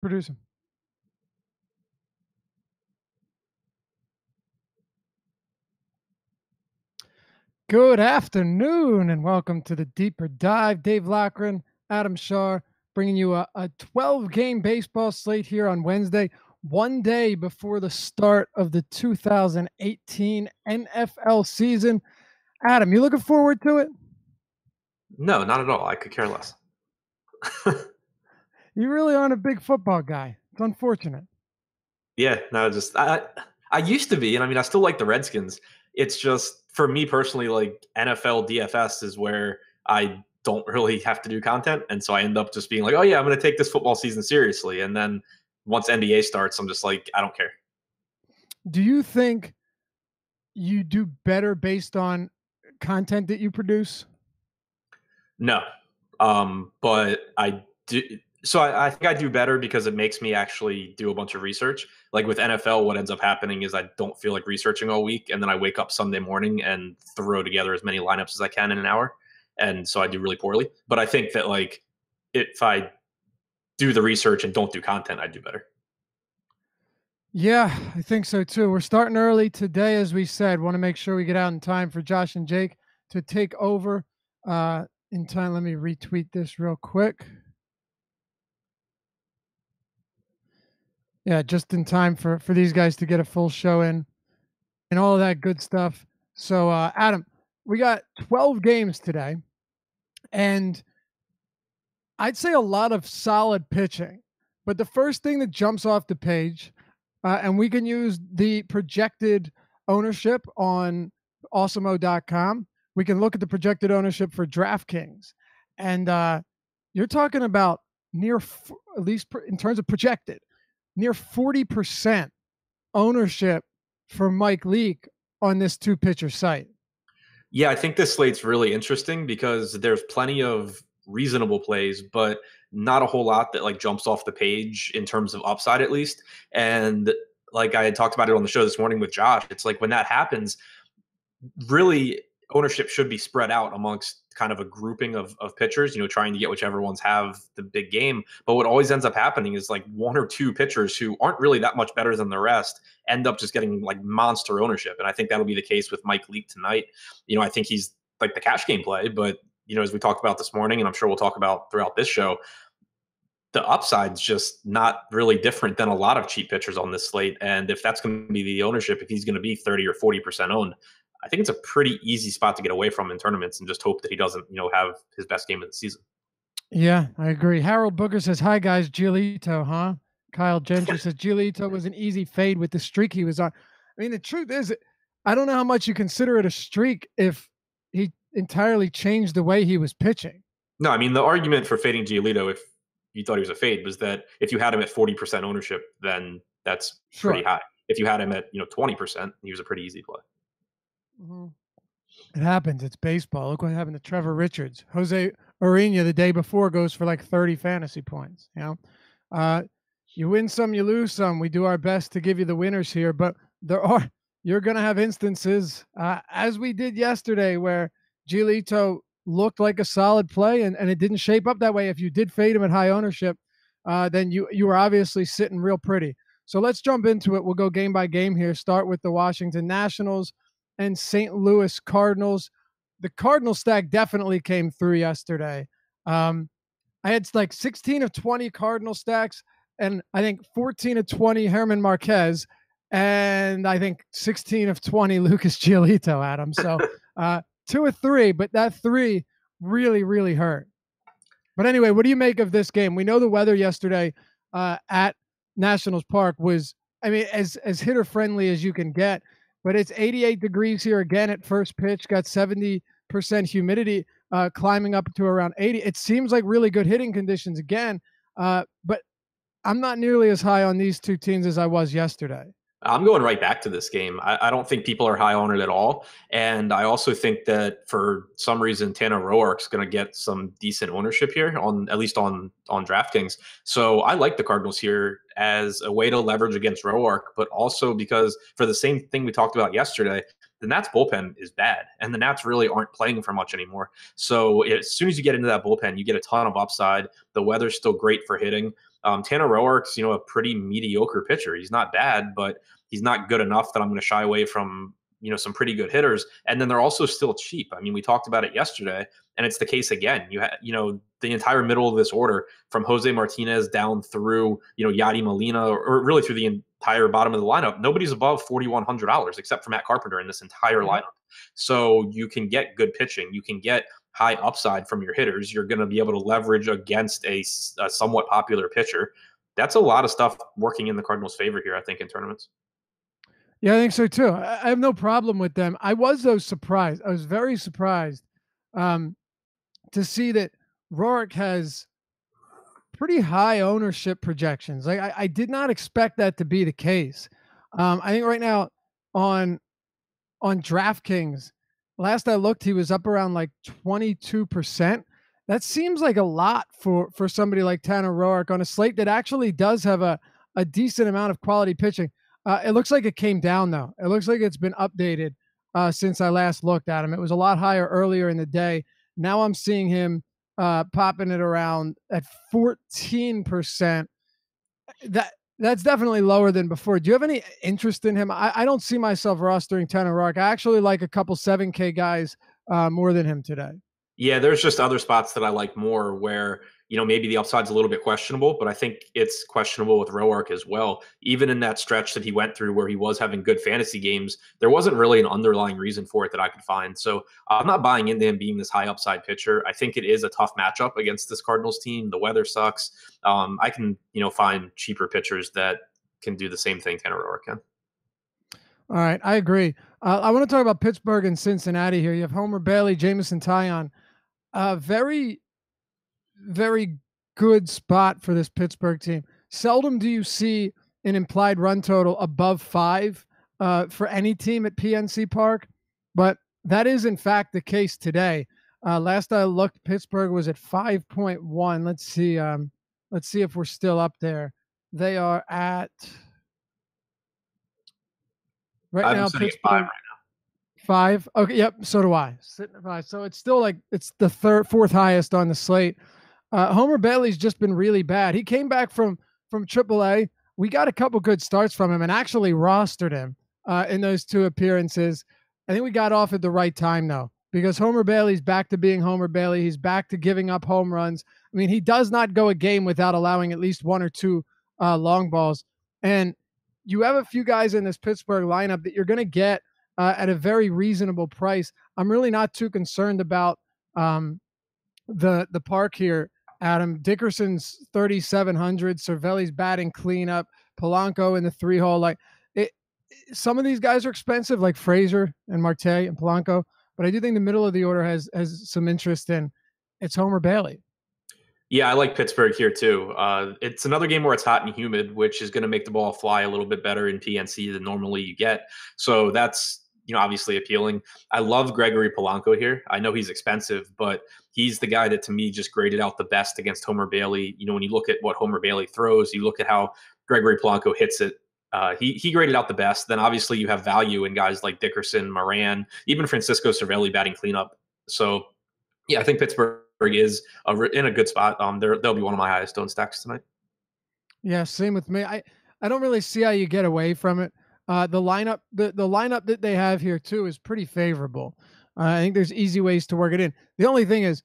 Produce him. Good afternoon and welcome to the Deeper Dive. Dave Lochran, Adam Shaw, bringing you a 12-game baseball slate here on Wednesday, one day before the start of the 2018 NFL season. Adam, you looking forward to it? No, not at all. I could care less. You really aren't a big football guy. It's unfortunate. Yeah, no, just I used to be, and I mean I still like the Redskins. It's just for me personally, like NFL DFS is where I don't really have to do content, and so I end up just being like, oh yeah, I'm going to take this football season seriously, and then once NBA starts, I'm just like, I don't care. Do you think you do better based on content that you produce? No, but I do. So I think I do better because it makes me actually do a bunch of research. Like with NFL, what ends up happening is I don't feel like researching all week, and then I wake up Sunday morning and throw together as many lineups as I can in an hour, and so I do really poorly. But I think that like if I do the research and don't do content, I do better. Yeah, I think so too. We're starting early today, as we said. Want to make sure we get out in time for Josh and Jake to take over in time. Let me retweet this real quick. Yeah, just in time for these guys to get a full show in and all of that good stuff. So, Adam, we got 12 games today, and I'd say a lot of solid pitching. But the first thing that jumps off the page, and we can use the projected ownership on awesomeo.com. We can look at the projected ownership for DraftKings. And you're talking about at least in terms of projected, near 40% ownership for Mike Leake on this two-pitcher site. Yeah, I think this slate's really interesting because there's plenty of reasonable plays, but not a whole lot that like jumps off the page in terms of upside at least. And like I had talked about it on the show this morning with Josh, it's like when that happens, really ownership should be spread out amongst kind of a grouping of pitchers, trying to get whichever ones have the big game. But what always ends up happening is like one or two pitchers who aren't really that much better than the rest end up just getting like monster ownership. And I think that'll be the case with Mike Leake tonight. I think he's like the cash game play, but as we talked about this morning, and I'm sure we'll talk about throughout this show, the upside's just not really different than a lot of cheap pitchers on this slate. And if that's going to be the ownership, if he's going to be 30 or 40% owned, I think it's a pretty easy spot to get away from in tournaments and just hope that he doesn't, have his best game of the season. Yeah, I agree. Harold Booker says, hi, guys. Giolito, huh? Kyle Gentry says, Giolito was an easy fade with the streak he was on. I mean, the truth is, I don't know how much you consider it a streak if he entirely changed the way he was pitching. No, I mean, the argument for fading Giolito, if you thought he was a fade, was that if you had him at 40% ownership, then that's pretty high. If you had him at 20%, he was a pretty easy play. Mm-hmm. It happens. It's baseball. Look what happened to Trevor Richards. Jose Urena the day before goes for like 30 fantasy points. You win some, you lose some. We do our best to give you the winners here, but you're going to have instances, as we did yesterday, where Giolito looked like a solid play and it didn't shape up that way. If you did fade him at high ownership, then you were obviously sitting real pretty. So let's jump into it. We'll go game by game here. Start with the Washington Nationals and St. Louis Cardinals. The Cardinal stack definitely came through yesterday. I had like 16 of 20 Cardinal stacks, and I think 14 of 20 Herman Marquez, and I think 16 of 20 Lucas Giolito, Adam. So 2 of 3, but that 3 really, really hurt. But anyway, what do you make of this game? We know the weather yesterday at Nationals Park was, I mean, as hitter friendly as you can get. But it's 88 degrees here again at first pitch, got 70% humidity, climbing up to around 80. It seems like really good hitting conditions again, but I'm not nearly as high on these two teams as I was yesterday. I'm going right back to this game. I don't think people are high on it at all. And I also think that for some reason, Tanner Roark's going to get some decent ownership here, at least on DraftKings. So I like the Cardinals here as a way to leverage against Roark, but also because for the same thing we talked about yesterday, the Nats bullpen is bad, and the Nats really aren't playing for much anymore. So as soon as you get into that bullpen, you get a ton of upside. The weather's still great for hitting. Tanner Roark's, a pretty mediocre pitcher. He's not bad, but he's not good enough that I'm going to shy away from, some pretty good hitters. And then they're also still cheap. I mean, we talked about it yesterday, and it's the case again. The entire middle of this order from Jose Martinez down through, Yadi Molina, or really through the entire bottom of the lineup. Nobody's above $4,100 except for Matt Carpenter in this entire lineup. So you can get good pitching. You can get high upside from your hitters. You're going to be able to leverage against a somewhat popular pitcher. That's a lot of stuff working in the Cardinals' favor here, I think, in tournaments. Yeah, I think so too. I have no problem with them. I was, though, surprised. I was very surprised to see that Roark has pretty high ownership projections. Like I did not expect that to be the case. I think right now on DraftKings, last I looked, he was up around like 22%. That seems like a lot for somebody like Tanner Roark on a slate that actually does have a decent amount of quality pitching. It looks like it came down, though. It looks like it's been updated since I last looked at him. It was a lot higher earlier in the day. Now I'm seeing him popping it around at 14%. That's definitely lower than before. Do you have any interest in him? I don't see myself rostering Tanner Roark. I actually like a couple 7K guys more than him today. Yeah, there's just other spots that I like more where, maybe the upside's a little bit questionable, but I think it's questionable with Roark as well. Even in that stretch that he went through where he was having good fantasy games, there wasn't really an underlying reason for it that I could find. So I'm not buying into him being this high upside pitcher. I think it is a tough matchup against this Cardinals team. The weather sucks. I can, find cheaper pitchers that can do the same thing Tanner Roark can. All right, I agree. I want to talk about Pittsburgh and Cincinnati here. You have Homer Bailey, Jameson Taillon. Very, very good spot for this Pittsburgh team. Seldom do you see an implied run total above 5 for any team at PNC Park, but that is in fact the case today. Last I looked, Pittsburgh was at 5.1. Let's see. Let's see if we're still up there. They are at right now. Pittsburgh 5 right now. 5. Okay. Yep. So do I. Sitting at 5. So it's still like it's the fourth highest on the slate. Homer Bailey's just been really bad. He came back from AAA. We got a couple good starts from him and actually rostered him in those 2 appearances. I think we got off at the right time, though, because Homer Bailey's back to being Homer Bailey. He's back to giving up home runs. I mean, he does not go a game without allowing at least 1 or 2 long balls. And you have a few guys in this Pittsburgh lineup that you're going to get at a very reasonable price. I'm really not too concerned about the park here, Adam. Dickerson's 3,700, Cervelli's batting cleanup, Polanco in the 3-hole. Like some of these guys are expensive, like Frazier and Marte and Polanco, but I do think the middle of the order has some interest in. It's Homer Bailey. Yeah, I like Pittsburgh here too. It's another game where it's hot and humid, which is going to make the ball fly a little bit better in PNC than normally you get. So that's obviously appealing. I love Gregory Polanco here. I know he's expensive, but he's the guy that to me just graded out the best against Homer Bailey. When you look at what Homer Bailey throws, you look at how Gregory Polanco hits it. He graded out the best. Then obviously you have value in guys like Dickerson, Moran, even Francisco Cervelli batting cleanup. So yeah, I think Pittsburgh is in a good spot. They'll be one of my highest owned stacks tonight. Yeah, same with me. I don't really see how you get away from it. The lineup that they have here too is pretty favorable. I think there's easy ways to work it in. The only thing is,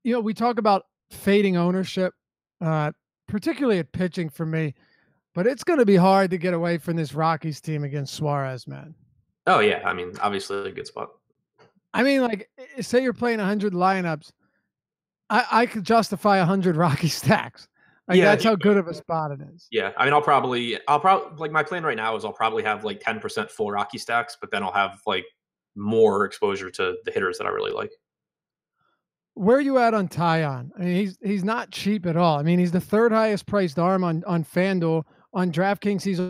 we talk about fading ownership, particularly at pitching for me, but it's going to be hard to get away from this Rockies team against Suarez, man. Oh yeah, I mean, obviously a good spot. I mean, like, say you're playing 100 lineups, I could justify 100 Rocky stacks. Like, yeah, that's how good of a spot it is. Yeah, I mean, I'll probably like my plan right now is I'll probably have like 10% full Rocky stacks, but then I'll have like more exposure to the hitters that I really like. Where are you at on Taillon? I mean, he's not cheap at all. I mean, he's the 3rd highest priced arm on FanDuel. On DraftKings, he's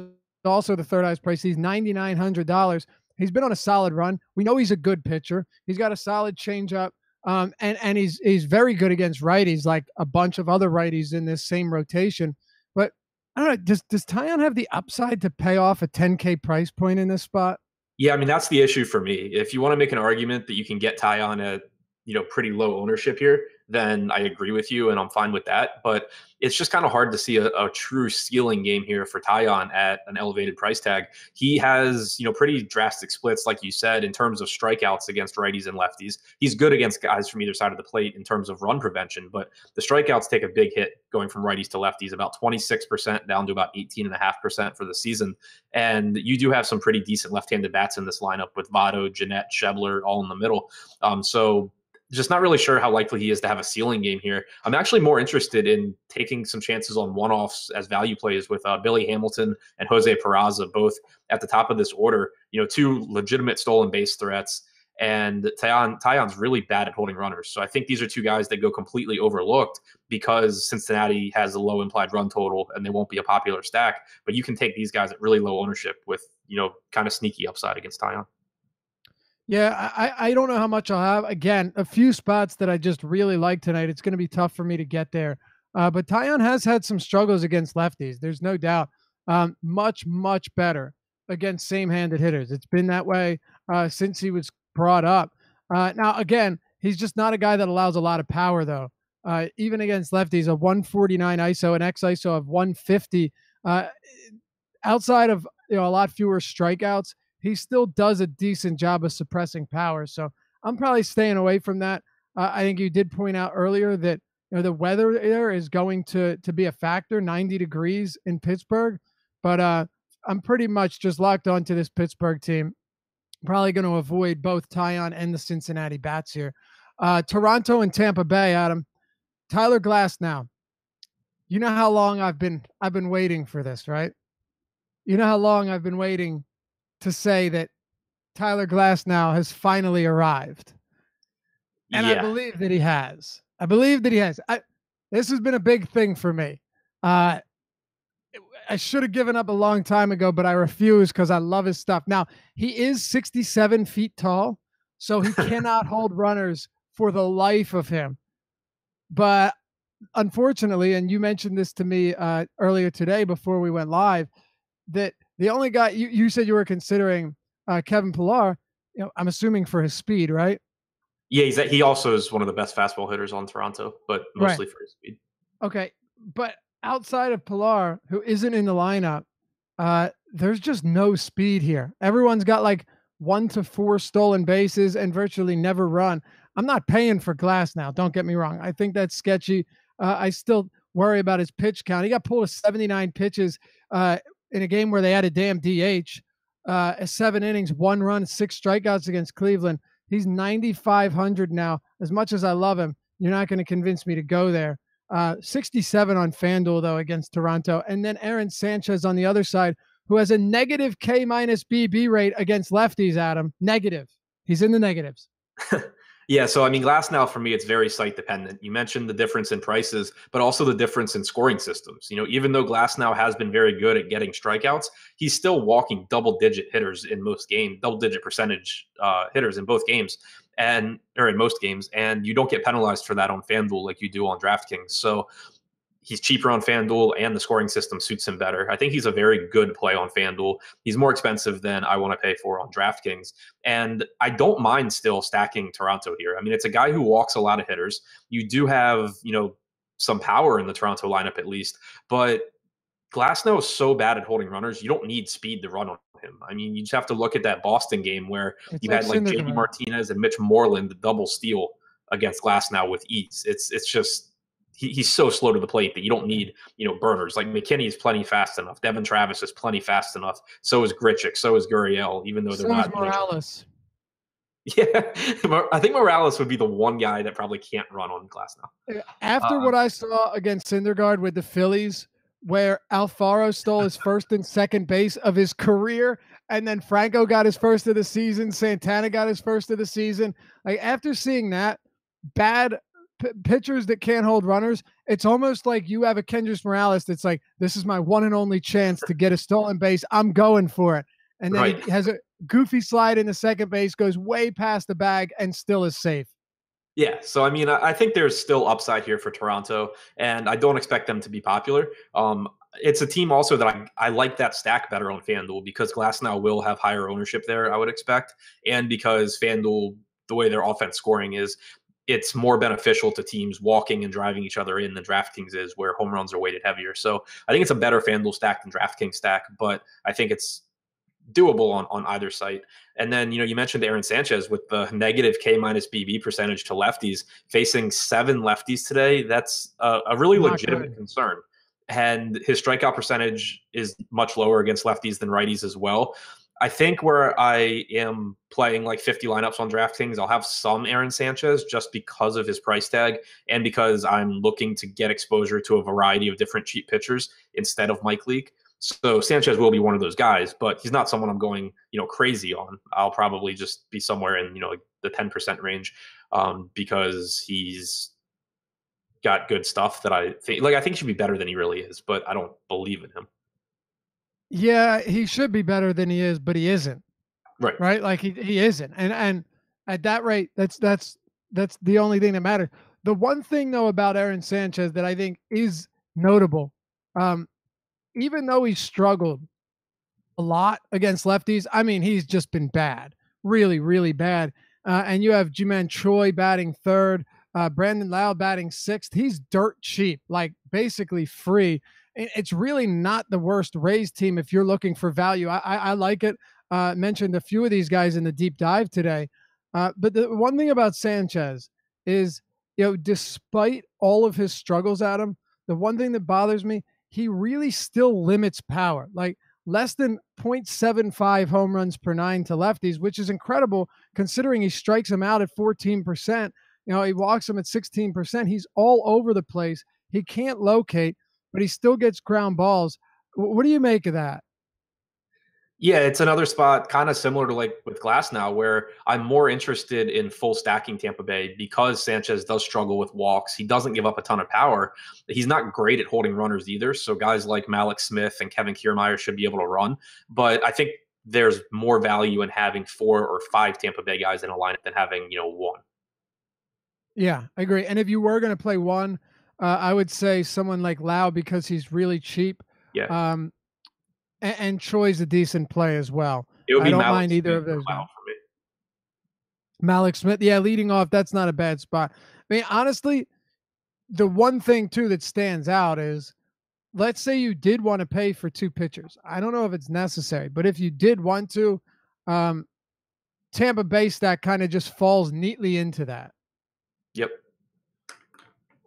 also the 3rd highest price. He's $9,900. He's been on a solid run. We know he's a good pitcher. He's got a solid changeup. And he's very good against righties, like a bunch of other righties in this same rotation. But I don't know, does Taillon have the upside to pay off a 10K price point in this spot? Yeah, I mean, that's the issue for me. If you want to make an argument that you can get Taillon at pretty low ownership here, then I agree with you and I'm fine with that. But it's just kind of hard to see a true ceiling game here for Tyon at an elevated price tag. He has, pretty drastic splits, like you said, in terms of strikeouts against righties and lefties. He's good against guys from either side of the plate in terms of run prevention, but the strikeouts take a big hit going from righties to lefties, about 26% down to about 18.5% for the season. And you do have some pretty decent left-handed bats in this lineup with Votto, Jeanette, Schebler, all in the middle. So just not really sure how likely he is to have a ceiling game here. I'm actually more interested in taking some chances on one-offs as value plays with Billy Hamilton and Jose Peraza, both at the top of this order. Two legitimate stolen base threats, and Tyon's really bad at holding runners. So I think these are two guys that go completely overlooked because Cincinnati has a low implied run total and they won't be a popular stack. But you can take these guys at really low ownership with, kind of sneaky upside against Tyon. Yeah, I don't know how much I'll have. Again, a few spots that I just really like tonight. It's going to be tough for me to get there. But Tyon has had some struggles against lefties. There's no doubt. Much, much better against same-handed hitters. It's been that way since he was brought up. Now, again, he's just not a guy that allows a lot of power, though. Even against lefties, a 149 ISO, an X ISO of 150. Outside of a lot fewer strikeouts, he still does a decent job of suppressing power. So I'm probably staying away from that. I think you did point out earlier that the weather there is going to be a factor, 90 degrees in Pittsburgh. But I'm pretty much just locked onto this Pittsburgh team. Probably going to avoid both Tyon and the Cincinnati bats here. Toronto and Tampa Bay, Adam. Tyler Glasnow. You know how long I've been waiting for this, right? You know how long I've been waiting to say that Tyler Glasnow has finally arrived. And Yeah. I believe that he has. This has been a big thing for me. I should have given up a long time ago, but I refuse because I love his stuff. Now, he is 67 feet tall, so he cannot hold runners for the life of him. But unfortunately, and you mentioned this to me earlier today before we went live, that the only guy you said you were considering Kevin Pillar, I'm assuming for his speed, right? Yeah, he also is one of the best fastball hitters on Toronto, but mostly for his speed. Okay, but outside of Pillar, who isn't in the lineup, there's just no speed here. Everyone's got like 1 to 4 stolen bases and virtually never run. I'm not paying for Glasnow. Don't get me wrong. I think that's sketchy. I still worry about his pitch count. He got pulled to 79 pitches in a game where they had a damn DH. 7 innings, 1 run, 6 strikeouts against Cleveland. He's 9,500 now. As much as I love him, you're not going to convince me to go there. 67 on FanDuel, though, against Toronto. And then Aaron Sanchez on the other side, who has a negative K minus BB rate against lefties, Adam. Negative. He's in the negatives. Yeah, so I mean, Glasnow for me, it's very site dependent. You mentioned the difference in prices, but also the difference in scoring systems. Even though Glasnow has been very good at getting strikeouts, he's still walking double-digit hitters in most games, double-digit percentage hitters in both games, or in most games, and you don't get penalized for that on FanDuel like you do on DraftKings. So he's cheaper on FanDuel and the scoring system suits him better. I think he's a very good play on FanDuel. He's more expensive than I want to pay for on DraftKings. And I don't mind still stacking Toronto here. I mean, it's a guy who walks a lot of hitters. You do have, some power in the Toronto lineup at least, but Glasnow is so bad at holding runners. You don't need speed to run on him. I mean, you just have to look at that Boston game where you had like JD Martinez and Mitch Moreland double steal against Glasnow with ease. It's just, he's so slow to the plate that you don't need, burners. Like McKinney is plenty fast enough. Devin Travis is plenty fast enough. So is Grichuk. So is Gurriel, even though they're not. So is Morales. Yeah, I think Morales would be the one guy that probably can't run on Glasnow. After what I saw against Syndergaard with the Phillies, where Alfaro stole his first and second base of his career, and then Franco got his first of the season, Santana got his first of the season. Like after seeing that, bad pitchers that can't hold runners, it's almost like you have a Kendrys Morales that's like, this is my one and only chance to get a stolen base. I'm going for it. And then he has a goofy slide in the second base, goes way past the bag, and still is safe. Yeah, so I mean, I think there's still upside here for Toronto, and I don't expect them to be popular. It's a team also that I like that stack better on FanDuel because Glasnow will have higher ownership there, I would expect, and because FanDuel, the way their offense scoring is, it's more beneficial to teams walking and driving each other in than DraftKings is, where home runs are weighted heavier. So I think it's a better FanDuel stack than DraftKings stack, but I think it's doable on either site. And then, you mentioned Aaron Sanchez with the negative K minus BB percentage to lefties, facing 7 lefties today. That's a really Not legitimate good. concern. And his strikeout percentage is much lower against lefties than righties as well. I think where I am playing like 50 lineups on DraftKings, I'll have some Aaron Sanchez just because of his price tag and because I'm looking to get exposure to a variety of different cheap pitchers instead of Mike Leake. So Sanchez will be one of those guys, but he's not someone I'm going, crazy on. I'll probably just be somewhere in, like the 10% range, because he's got good stuff that I think he should be better than he really is, but I don't believe in him. Yeah, he should be better than he is, but he isn't. Right. Right? Like he isn't. And at that rate, that's the only thing that matters. The one thing though about Aaron Sanchez that I think is notable, even though he struggled a lot against lefties, I mean, he's just been bad, really, really bad. And you have Ji-Man Choi batting third, Brandon Lau batting sixth. He's dirt cheap, like basically free. It's really not the worst Rays team if you're looking for value. I like it. Mentioned a few of these guys in the deep dive today. But the one thing about Sanchez is, despite all of his struggles, Adam, the one thing that bothers me, he really still limits power. Like less than 0.75 home runs per 9 to lefties, which is incredible considering he strikes them out at 14%. He walks them at 16%. He's all over the place. He can't locate, but he still gets ground balls. What do you make of that? Yeah, it's another spot kind of similar to like with Glass now, where I'm more interested in full stacking Tampa Bay because Sanchez does struggle with walks. He doesn't give up a ton of power. He's not great at holding runners either. So guys like Malik Smith and Kevin Kiermaier should be able to run. But I think there's more value in having 4 or 5 Tampa Bay guys in a lineup than having, 1. Yeah, I agree. And if you were going to play one, I would say someone like Lau because he's really cheap. Yeah. And Choi's a decent play as well. It would be I don't Malik mind either Smith of those or Lau guys. for me. Malik Smith, yeah, leading off, that's not a bad spot. I mean, honestly, the one thing too that stands out is, let's say you did want to pay for 2 pitchers. I don't know if it's necessary, but if you did want to, Tampa Bay stack kind of just falls neatly into that. Yep.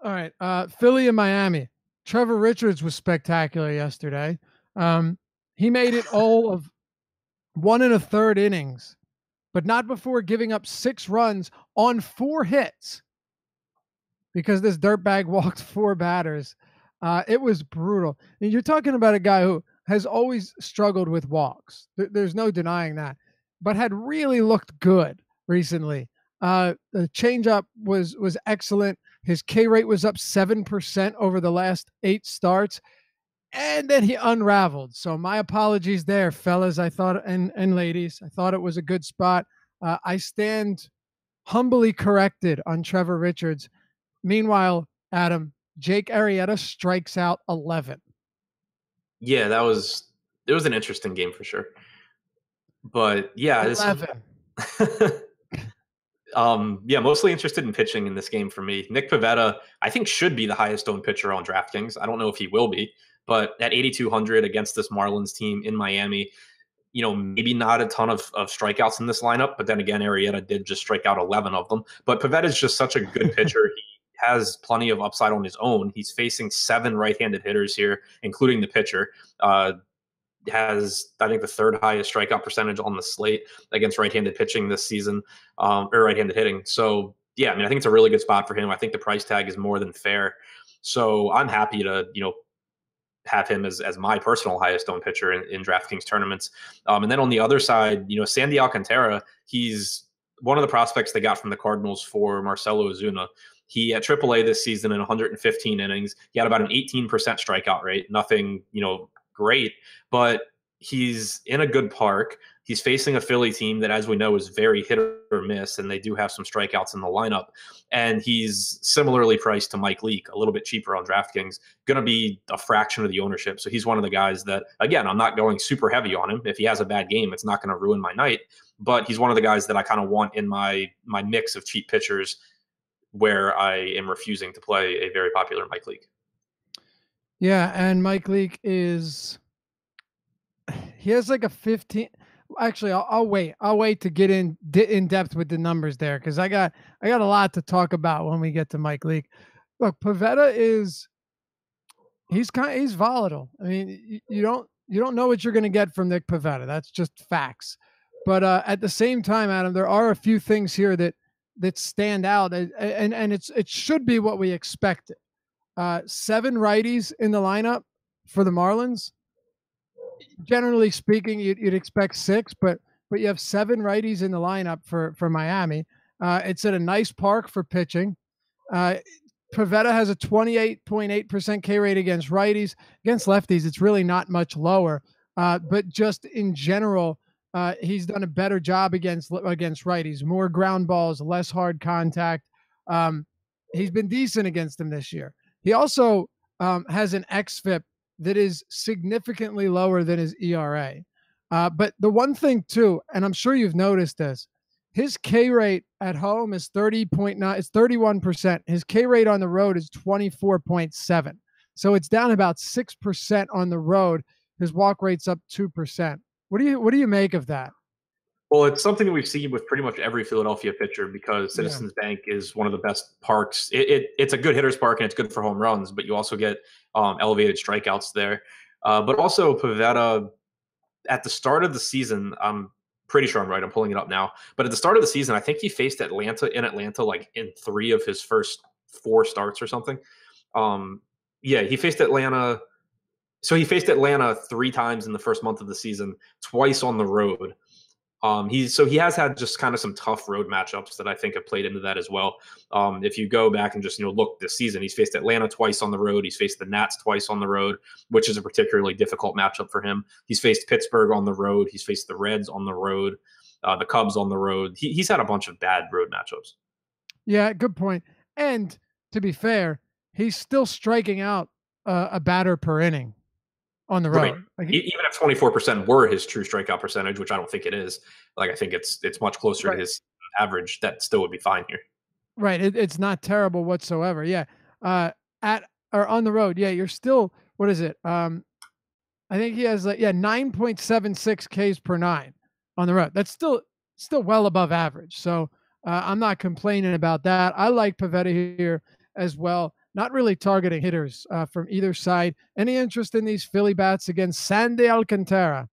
All right, Philly and Miami. Trevor Richards was spectacular yesterday. He made it all of 1 1/3 innings, but not before giving up 6 runs on 4 hits because this dirtbag walked 4 batters. It was brutal. And you're talking about a guy who has always struggled with walks. There's no denying that, but had really looked good recently. The changeup was excellent. His K rate was up 7% over the last 8 starts. And then he unraveled. So my apologies there, fellas. I thought, and ladies, I thought it was a good spot. I stand humbly corrected on Trevor Richards. Meanwhile, Adam, Jake Arrieta strikes out 11. Yeah, it was an interesting game for sure. But yeah, 11. Yeah, mostly interested in pitching in this game for me. Nick Pivetta, I think, should be the highest owned pitcher on DraftKings. I don't know if he will be, but at 8,200 against this Marlins team in Miami, maybe not a ton of strikeouts in this lineup, but then again, Arrieta did just strike out 11 of them. But Pivetta is just such a good pitcher. He has plenty of upside on his own. He's facing 7 right-handed hitters here, including the pitcher. Has, I think, the 3rd highest strikeout percentage on the slate against right-handed pitching this season, or right-handed hitting. So yeah, I mean, I think it's a really good spot for him. I think the price tag is more than fair. So I'm happy to, have him as my personal highest owned pitcher in DraftKings tournaments. And then on the other side, Sandy Alcantara, he's one of the prospects they got from the Cardinals for Marcelo Ozuna. He at AAA this season in 115 innings, he had about an 18% strikeout rate. Nothing, great, but he's in a good park. He's facing a Philly team that, as we know, is very hit or miss, and they do have some strikeouts in the lineup. And he's similarly priced to Mike Leake, a little bit cheaper on DraftKings, going to be a fraction of the ownership. So he's one of the guys that, again, I'm not going super heavy on him. If he has a bad game, it's not going to ruin my night. But he's one of the guys that I kind of want in my mix of cheap pitchers where I am refusing to play a very popular Mike Leake. Yeah, and Mike Leake he has like a 15. Actually, I'll wait. I'll wait to get in depth with the numbers there because I got a lot to talk about when we get to Mike Leake. Look, Pavetta he's volatile. I mean, you don't know what you're going to get from Nick Pavetta. That's just facts. But at the same time, Adam, there are a few things here that stand out, and it should be what we expected. 7 righties in the lineup for the Marlins. Generally speaking, you'd expect 6, but you have 7 righties in the lineup for Miami. It's at a nice park for pitching. Pavetta has a 28.8% K rate against righties. Against lefties, it's really not much lower. But just in general, he's done a better job against righties. More ground balls, less hard contact. He's been decent against them this year. He also has an xFIP that is significantly lower than his ERA. But the one thing too, and I'm sure you've noticed this, his K rate at home is 30.9. It's 31%. His K rate on the road is 24.7. So it's down about 6% on the road. His walk rate's up 2%. What do you make of that? Well, it's something that we've seen with pretty much every Philadelphia pitcher because Citizens Bank is one of the best parks. It's a good hitter's park and it's good for home runs, but you also get elevated strikeouts there. But also Pavetta, at the start of the season, I'm pretty sure I'm right. I'm pulling it up now. But at the start of the season, I think he faced Atlanta like in 3 of his first 4 starts or something. He faced Atlanta. So he faced Atlanta 3 times in the first month of the season, twice on the road. He has had just kind of some tough road matchups that I think have played into that as well. If you go back and just look this season, he's faced Atlanta twice on the road. He's faced the Nats twice on the road, which is a particularly difficult matchup for him. He's faced Pittsburgh on the road. He's faced the Reds on the road, the Cubs on the road. He's had a bunch of bad road matchups. Yeah, good point. And to be fair, he's still striking out a batter per inning on the road. Right. Like even if 24% were his true strikeout percentage, which I don't think it is, like I think it's much closer to his average, that still would be fine here. Right. It's not terrible whatsoever. Yeah. At or on the road. Yeah. You're still, what is it? I think he has 9.76 Ks per 9 on the road. That's still well above average. So I'm not complaining about that. I like Pavetta here as well. Not really targeting hitters from either side. Any interest in these Philly bats against Sandy Alcantara?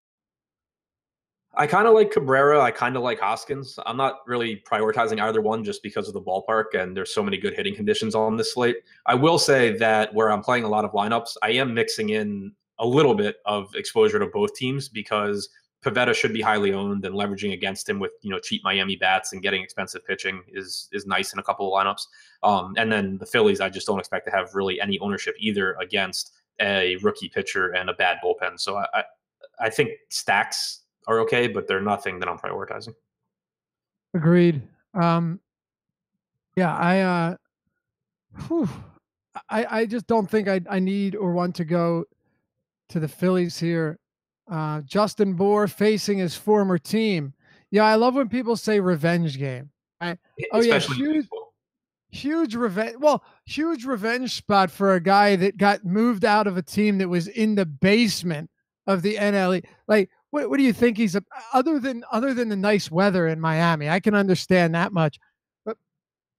I kind of like Cabrera. I kind of like Hoskins. I'm not really prioritizing either one just because of the ballpark, and there's so many good hitting conditions on this slate. I will say that where I'm playing a lot of lineups, I am mixing in a little bit of exposure to both teams because Pavetta should be highly owned, and leveraging against him with cheap Miami bats and getting expensive pitching is nice in a couple of lineups. And then the Phillies, I just don't expect to have really any ownership either against a rookie pitcher and a bad bullpen. So I think stacks are okay, but they're nothing that I'm prioritizing. Agreed. I just don't think I need or want to go to the Phillies here. Justin Bour facing his former team. Yeah, I love when people say revenge game. Huge revenge. Well, huge revenge spot for a guy that got moved out of a team that was in the basement of the NL. Like, what do you think he's other than the nice weather in Miami? I can understand that much, but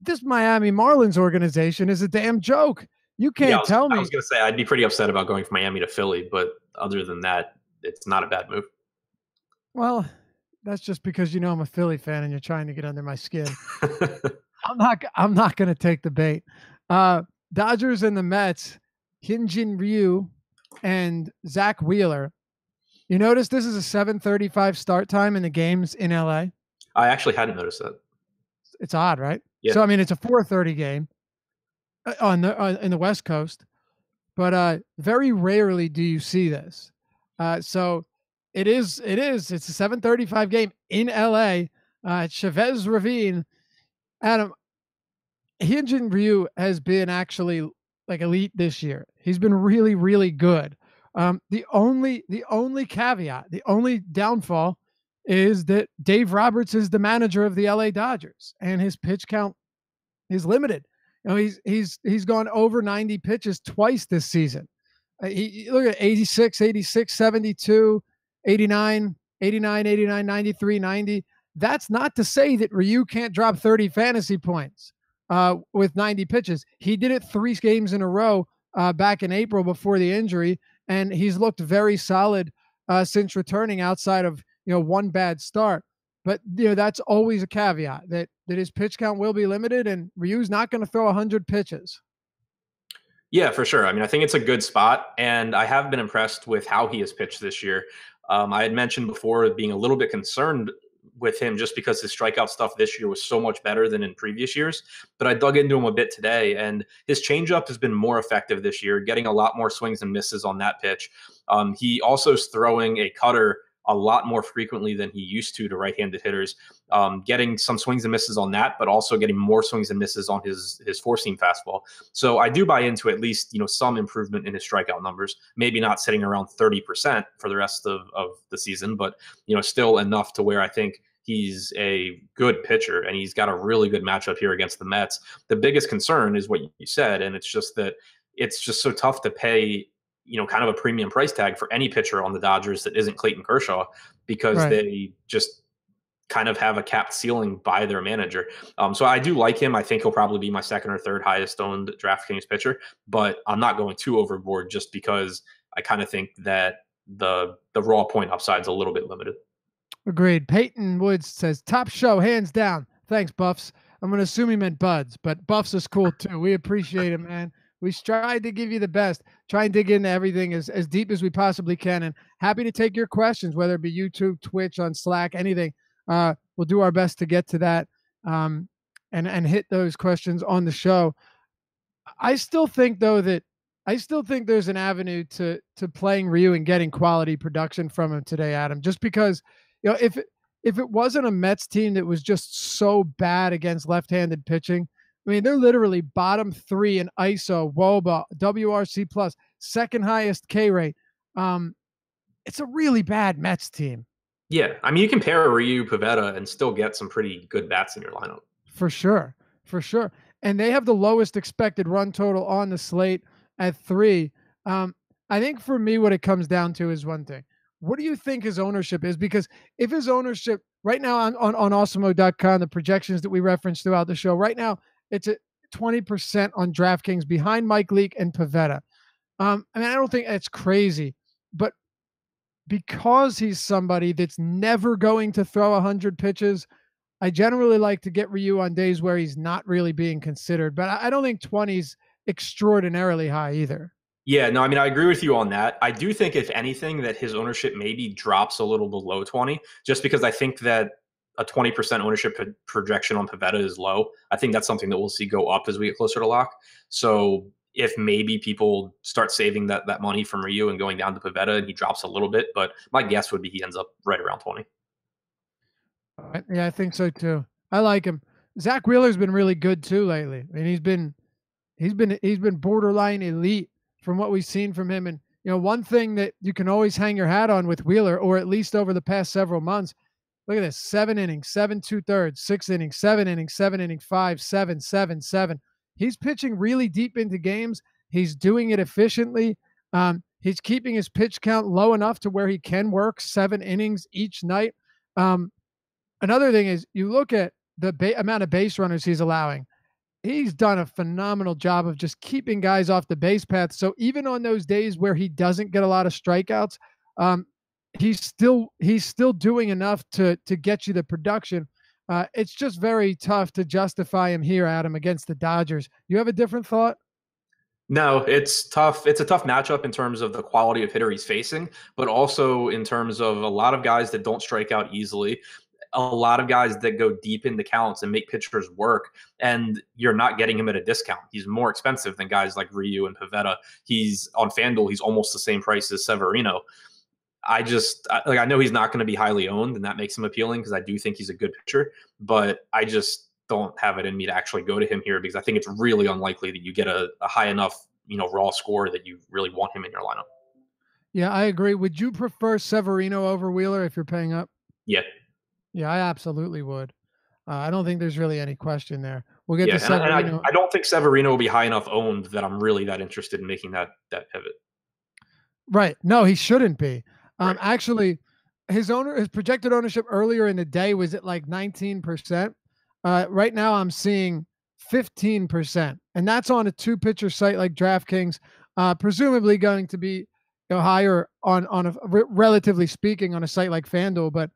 this Miami Marlins organization is a damn joke. You can't tell me. I was going to say I'd be pretty upset about going from Miami to Philly, but other than that, it's not a bad move. Well, that's just because I'm a Philly fan and you're trying to get under my skin. I'm not going to take the bait. Dodgers and the Mets, Hyun-Jin Ryu and Zach Wheeler. You notice this is a 7:35 start time in the games in LA? I actually hadn't noticed that. It's odd, right? Yeah. So I mean, it's a 4:30 game in the West Coast, but very rarely do you see this. So it is. It's a 7:35 game in LA at Chavez Ravine. Adam, Hyun-Jin Ryu has been actually like elite this year. He's been really, really good. The only caveat, the only downfall is that Dave Roberts is the manager of the LA Dodgers and his pitch count is limited. He's gone over 90 pitches twice this season. Look at 86, 86, 72, 89, 89, 89, 93, 90. That's not to say that Ryu can't drop 30 fantasy points with 90 pitches. He did it 3 games in a row back in April before the injury, and he's looked very solid since returning outside of one bad start. But that's always a caveat that his pitch count will be limited, and Ryu's not going to throw 100 pitches. Yeah, for sure. I mean, I think it's a good spot, and I have been impressed with how he has pitched this year. I had mentioned before being a little bit concerned with him just because his strikeout stuff this year was so much better than in previous years. But I dug into him a bit today, and his changeup has been more effective this year, getting a lot more swings and misses on that pitch. He also is throwing a cutter a lot more frequently than he used to right-handed hitters, getting some swings and misses on that, but also getting more swings and misses on his four-seam fastball. So I do buy into at least some improvement in his strikeout numbers. Maybe not sitting around 30% for the rest of the season, but still enough to where I think he's a good pitcher, and he's got a really good matchup here against the Mets. The biggest concern is what you said, and it's just that it's just so tough to pay kind of a premium price tag for any pitcher on the Dodgers that isn't Clayton Kershaw, because Right. they just kind of have a capped ceiling by their manager. So I do like him. I think he'll probably be my second or third highest owned DraftKings pitcher, but I'm not going too overboard just because I kind of think that the raw point upside is a little bit limited. Agreed. Peyton Woods says, top show, hands down. Thanks, Buffs. I'm going to assume he meant Buds, but Buffs is cool too. We appreciate it, man. We tried to give you the best, try and dig into everything as deep as we possibly can, and happy to take your questions, whether it be YouTube, Twitch, on Slack, anything. We'll do our best to get to that and hit those questions on the show. I still think, though, that there's an avenue to playing Ryu and getting quality production from him today, Adam. Just because, if it wasn't a Mets team that was just so bad against left-handed pitching, I mean, they're literally bottom 3 in ISO, WOBA, WRC plus, second highest K rate. It's a really bad Mets team. Yeah, I mean, you can pair Ryu Pavetta and still get some pretty good bats in your lineup. For sure. For sure. And they have the lowest expected run total on the slate at 3. I think for me, what it comes down to is one thing. What do you think his ownership is? Because if his ownership right now on Awesemo.com, the projections that we referenced throughout the show, right now it's at 20% on DraftKings behind Mike Leake and Pavetta. I mean, I don't think that's crazy, but because he's somebody that's never going to throw 100 pitches, I generally like to get Ryu on days where he's not really being considered, but I don't think 20's extraordinarily high either. Yeah, no, I mean, I agree with you on that. I do think, if anything, that his ownership maybe drops a little below 20, just because I think that a 20% ownership projection on Pavetta is low. I think that's something that we'll see go up as we get closer to lock. So if maybe people start saving that money from Ryu and going down to Pavetta, and he drops a little bit, but my guess would be he ends up right around 20. Yeah, I think so too. I like him. Zach Wheeler's been really good too lately. I mean, he's been borderline elite from what we've seen from him. And one thing that you can always hang your hat on with Wheeler, or at least over the past several months, look at this: 7 innings, 7 2/3, 6 innings, 7 innings, 7 innings, 5, 7, 7, 7. He's pitching really deep into games. He's doing it efficiently. He's keeping his pitch count low enough to where he can work 7 innings each night. Another thing is, you look at the amount of base runners he's allowing. He's done a phenomenal job of just keeping guys off the base path. So even on those days where he doesn't get a lot of strikeouts, he's still doing enough to get you the production. It's just very tough to justify him here, Adam, against the Dodgers. You have a different thought? No, it's tough. It's a tough matchup in terms of the quality of hitter he's facing, but also in terms of a lot of guys that don't strike out easily, a lot of guys that go deep into counts and make pitchers work, and you're not getting him at a discount. He's more expensive than guys like Ryu and Pavetta. He's on FanDuel, he's almost the same price as Severino. I know he's not going to be highly owned, and that makes him appealing because I do think he's a good pitcher, but I just don't have it in me to actually go to him here because I think it's really unlikely that you get a high enough, raw score that you really want him in your lineup. Yeah, I agree. Would you prefer Severino over Wheeler if you're paying up? Yeah. Yeah, I absolutely would. I don't think there's really any question there. We'll get Yeah, to and Severino. I don't think Severino will be high enough owned that I'm really that interested in making that pivot. Right. No, he shouldn't be. Right. Actually, his projected ownership earlier in the day was at like 19%. Right now I'm seeing 15%, and that's on a two pitcher site like DraftKings. Presumably going to be higher on relatively speaking on a site like FanDuel, but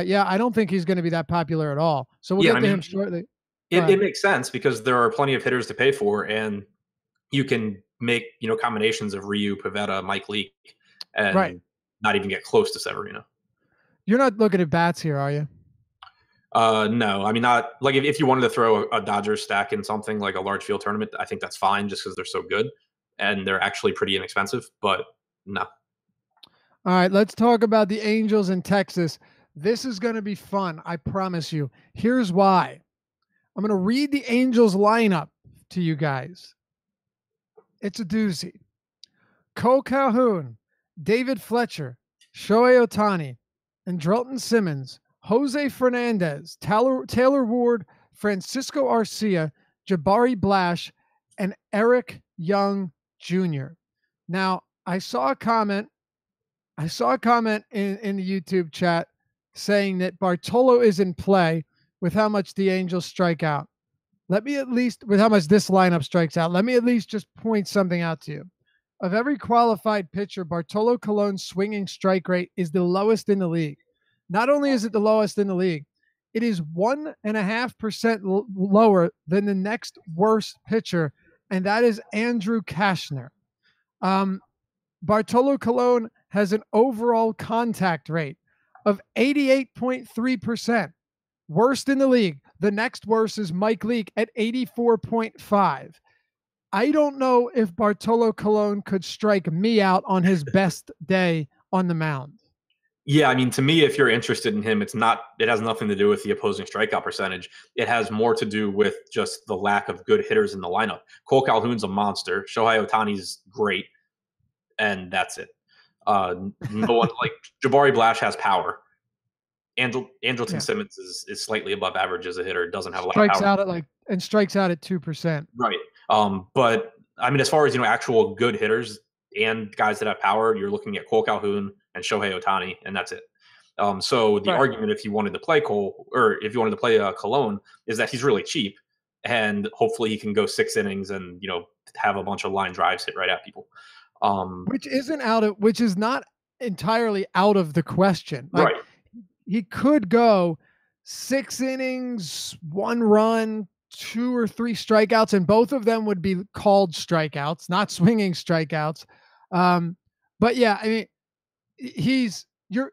yeah, I don't think he's going to be that popular at all. So we'll Yeah, get I to him mean, shortly. Go it ahead. makes sense because there are plenty of hitters to pay for, and you can make combinations of Ryu, Pavetta, Mike Leake, Right. and not even get close to Severino. You're not looking at bats here, are you? No, I mean not like if you wanted to throw a Dodgers stack in something like a large field tournament, I think that's fine just because they're so good and they're actually pretty inexpensive. But no, All right, let's talk about the Angels in Texas. This is going to be fun, I promise you. Here's why. I'm going to read the Angels lineup to you guys. It's a doozy. Cole Calhoun, David Fletcher, Shohei Ohtani, Andrelton Simmons, Jose Fernandez, Taylor Ward, Francisco Arcia, Jabari Blash, and Eric Young Jr. Now, I saw a comment in the YouTube chat saying that Bartolo is in play with how much the Angels strike out. Let me at least, with how much this lineup strikes out, let me at least just point something out to you. Of every qualified pitcher, Bartolo Colon's swinging strike rate is the lowest in the league. Not only is it the lowest in the league, it is 1.5% lower than the next worst pitcher, and that is Andrew Kashner. Um, Bartolo Colon has an overall contact rate of 88.3%, worst in the league. The next worst is Mike Leake at 84.5. I don't know if Bartolo Colon could strike me out on his best day on the mound. yeah, I mean to me, if you're interested in him, it has nothing to do with the opposing strikeout percentage. It has more to do with just the lack of good hitters in the lineup. Cole Calhoun's a monster. Shohei Ohtani's great, and that's it. No one like Jabari Blash has power. Andrelton Yeah. Simmons is slightly above average as a hitter. Doesn't have a lot of Strikes power. out at like and strikes out at 2%. Right. But I mean, as far as actual good hitters and guys that have power, you're looking at Cole Calhoun and Shohei Ohtani, and that's it. So the Right. argument, if you wanted to play Cole or if you wanted to play Cologne, is that he's really cheap, and hopefully he can go 6 innings and have a bunch of line drives hit right at people. Which is not entirely out of the question. Like Right. he could go 6 innings, 1 run, 2 or 3 strikeouts, and both of them would be called strikeouts, not swinging strikeouts. But yeah, I mean, you're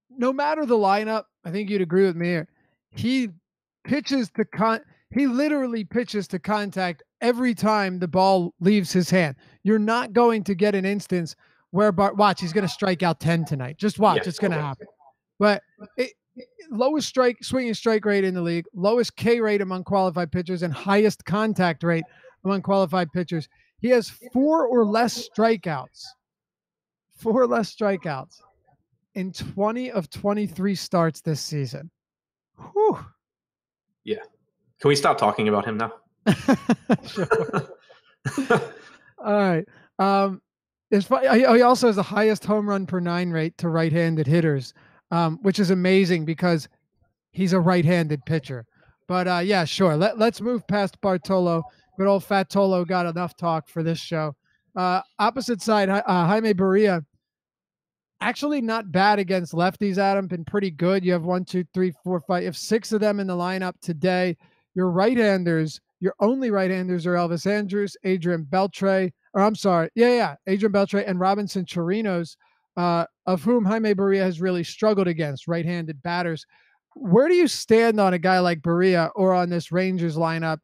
no matter the lineup. I think you'd agree with me here. He pitches to he literally pitches to contact every time the ball leaves his hand. You're not going to get an instance where watch, he's going to strike out 10 tonight. Just watch, Yeah. it's going to happen. But lowest swinging strike rate in the league, lowest K rate among qualified pitchers, and highest contact rate among qualified pitchers. He has 4 or less strikeouts in 20 of 23 starts this season. Whew. Yeah. Can we stop talking about him now? Sure. All right. He also has the highest home run per 9 rate to right-handed hitters, which is amazing because he's a right-handed pitcher. But yeah, sure. Let's move past Bartolo. Good old Fat Tolo got enough talk for this show. Opposite side, Jaime Barria. Actually, not bad against lefties, Adam. Been pretty good. You have 1, 2, 3, 4, 5. You have 6 of them in the lineup today. Your right-handers, your only right-handers are Elvis Andrus, Adrian Beltre, or I'm sorry, Adrian Beltre and Robinson Chirinos, of whom Jaime Barria has really struggled against right-handed batters. Where do you stand on a guy like Barria or on this Rangers lineup?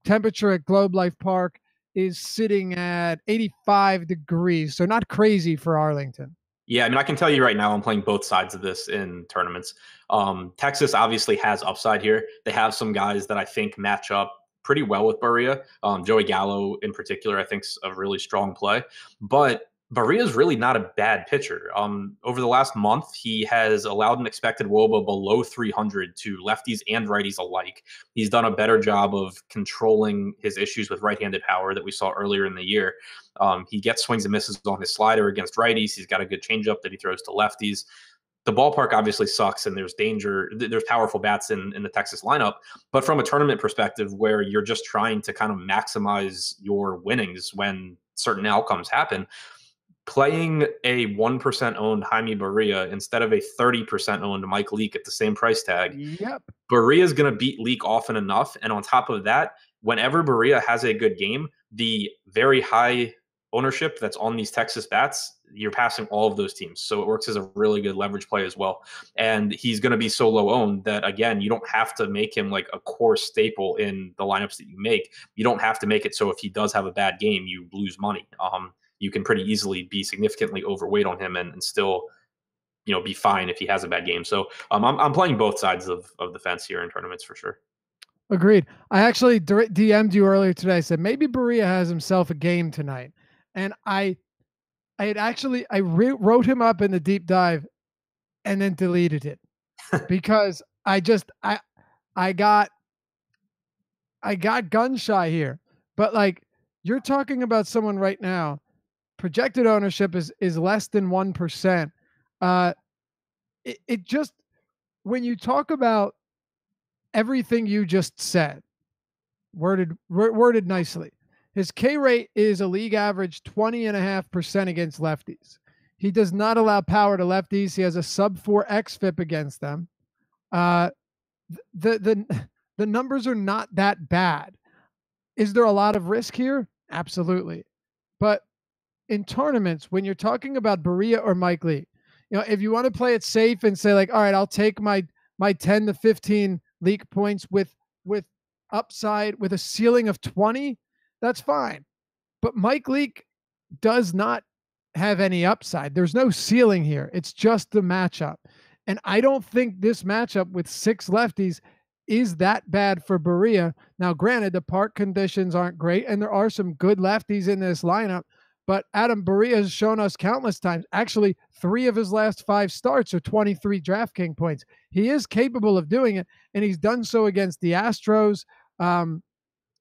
Temperature at Globe Life Park is sitting at 85 degrees, so not crazy for Arlington. Yeah, I mean, I can tell you right now, I'm playing both sides of this in tournaments. Texas obviously has upside here. They have some guys that I think match up pretty well with Barria. Joey Gallo, in particular, I think is a really strong play. But Barria's really not a bad pitcher. Over the last month, he has allowed an expected WOBA below 300 to lefties and righties alike. He's done a better job of controlling his issues with right-handed power that we saw earlier in the year. He gets swings and misses on his slider against righties. He's got a good changeup that he throws to lefties. The ballpark obviously sucks, and there's danger. There's powerful bats in the Texas lineup, but from a tournament perspective, where you're just trying to kind of maximize your winnings when certain outcomes happen, playing a 1% owned Jaime Barria instead of a 30% owned Mike Leake at the same price tag, Yep. Barria is going to beat Leake often enough. And on top of that, whenever Barria has a good game, the very high ownership that's on these Texas bats, you're passing all of those teams. So it works as a really good leverage play as well. And he's going to be so low owned that, again, you don't have to make him like a core staple in the lineups that you make. You don't have to make it so if he does have a bad game, you lose money. You can pretty easily be significantly overweight on him and still, be fine if he has a bad game. So I'm playing both sides of the fence here in tournaments for sure. Agreed. I actually DM'd you earlier today. I said maybe Barria has himself a game tonight, and I wrote him up in the deep dive, and then deleted it because I got gun shy here. But like, you're talking about someone right now, projected ownership is less than 1%. It just, when you talk about everything you just said, worded nicely, his K rate is a league average 20.5% against lefties. He does not allow power to lefties. He has a sub 4 xFIP against them. The numbers are not that bad. Is there a lot of risk here? Absolutely. But in tournaments, when you're talking about Barria or Mike Lee, if you want to play it safe and say like, all right, I'll take my 10 to 15 league points with upside with a ceiling of 20, that's fine. But Mike Leake does not have any upside. There's no ceiling here. It's just the matchup. And I don't think this matchup with 6 lefties is that bad for Barria. Now, granted, the park conditions aren't great, and there are some good lefties in this lineup, but Adam Barria has shown us countless times, actually 3 of his last 5 starts are 23 DraftKings points. He is capable of doing it, and he's done so against the Astros and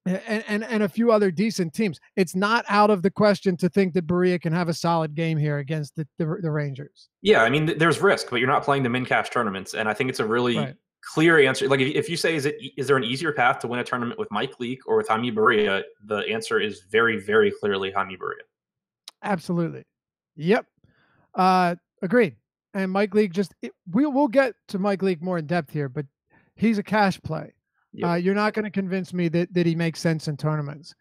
a few other decent teams. It's not out of the question to think that Barria can have a solid game here against the Rangers. Yeah, I mean, there's risk, but you're not playing the min cash tournaments, and I think it's a really clear answer. Like, if you say, is there an easier path to win a tournament with Mike Leake or with Jaime Barria? The answer is very, very clearly Jaime Barria. Absolutely. Yep. Agreed. And Mike Leake we'll get to Mike Leake more in depth here, but he's a cash play. Yep. You're not going to convince me that he makes sense in tournaments.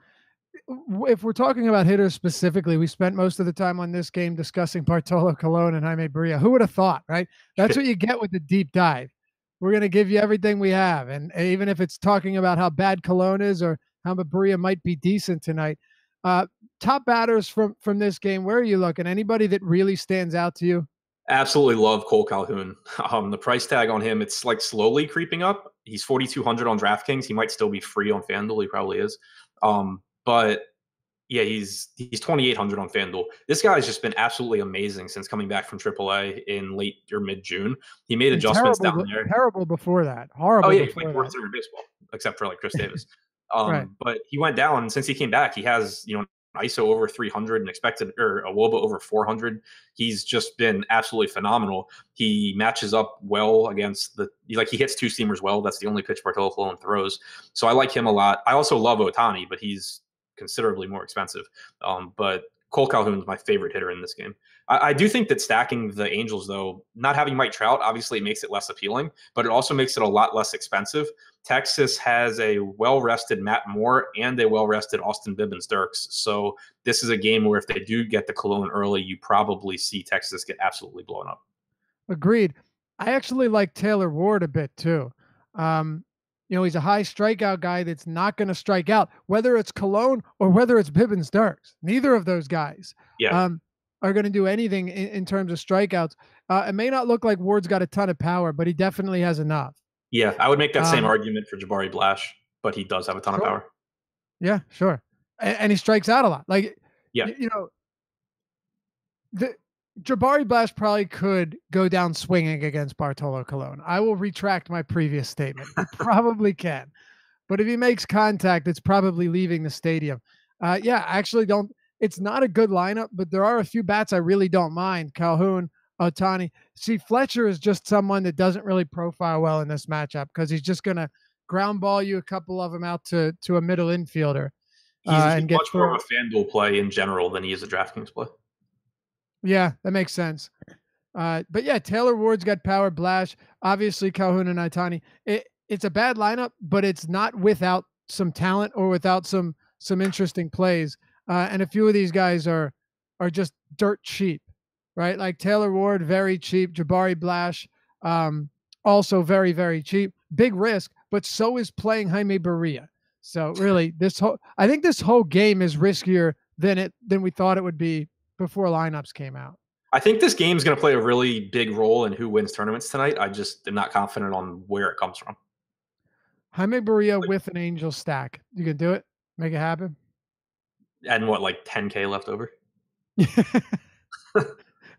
If we're talking about hitters specifically, we spent most of the time on this game discussing Bartolo Colon and Jaime Barria. Who would have thought, right? That's what you get with the deep dive. We're going to give you everything we have. And even if it's talking about how bad Colon is or how Barria might be decent tonight, top batters from this game, where are you looking? Anybody that really stands out to you? Absolutely love Cole Calhoun. The price tag on him, it's like slowly creeping up. He's 4,200 on DraftKings. He might still be free on FanDuel. He probably is. But yeah, he's 2,800 on FanDuel. This guy has just been absolutely amazing since coming back from AAA in late or mid-June. He made adjustments down there. Terrible before that. Horrible. Oh yeah, he played worse in baseball, except for like Chris Davis. Right. But he went down, and since he came back, he has ISO over 300 and expected, or a WOBA over 400. He's just been absolutely phenomenal. He matches up well against he hits 2 seamers well. That's the only pitch Bartolo Colon throws. So I like him a lot. I also love Ohtani, but he's considerably more expensive. But Cole Calhoun is my favorite hitter in this game. I do think that stacking the Angels, though, not having Mike Trout, obviously makes it less appealing, but it also makes it a lot less expensive. Texas has a well-rested Matt Moore and a well-rested Austin Bibbins-Dirks. So this is a game where if they do get the Colon early, you probably see Texas get absolutely blown up. Agreed. I actually like Taylor Ward a bit too. He's a high strikeout guy that's not going to strike out, whether it's Colon or whether it's Bibbins-Dirks. Neither of those guys are going to do anything in terms of strikeouts. It may not look like Ward's got a ton of power, but he definitely has enough. Yeah, I would make that same argument for Jabari Blash, but he does have a ton of power. Yeah, sure. And he strikes out a lot. Like, the Jabari Blash probably could go down swinging against Bartolo Colon. I will retract my previous statement. He probably can, but if he makes contact, it's probably leaving the stadium. Yeah, I actually don't. It's not a good lineup, but there are a few bats I really don't mind. Calhoun, Otani. See, Fletcher is just someone that doesn't really profile well in this matchup because he's just going to ground ball you a couple of them out to a middle infielder He's and get much more through. of a FanDuel play in general than he is a DraftKings play. Yeah, that makes sense. But yeah, Taylor Ward's got power. Blash, obviously Calhoun and Itani. It's a bad lineup, but it's not without some talent or without some interesting plays. And a few of these guys are just dirt cheap, right? Like Taylor Ward, very cheap. Jabari Blash, also very cheap. Big risk, but so is playing Jaime Barria. So really, I think this whole game is riskier than we thought it would be before lineups came out. I think this game is going to play a really big role in who wins tournaments tonight. I just am not confident on where it comes from. Jaime Barria Like, with an Angel stack. You can do it. Make it happen. and what, like 10K left over?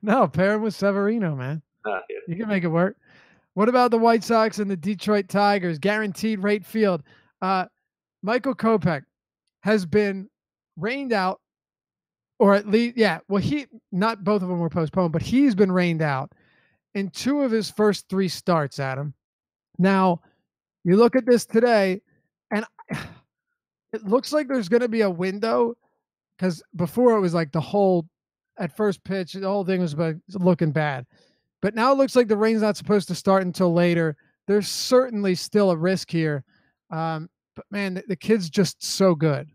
No, pair him with Severino, man. Yeah. You can make it work. What about the White Sox and the Detroit Tigers? Guaranteed rate field. Michael Kopech has been rained out, or at least, yeah. Well, not both of them were postponed, but he's been rained out in 2 of his first 3 starts, Adam. Now, you look at this today, and it looks like there's going to be a window because before it was like at first pitch, the whole thing was looking bad. But now it looks like the rain's not supposed to start until later. There's certainly still a risk here. But man, the kid's just so good.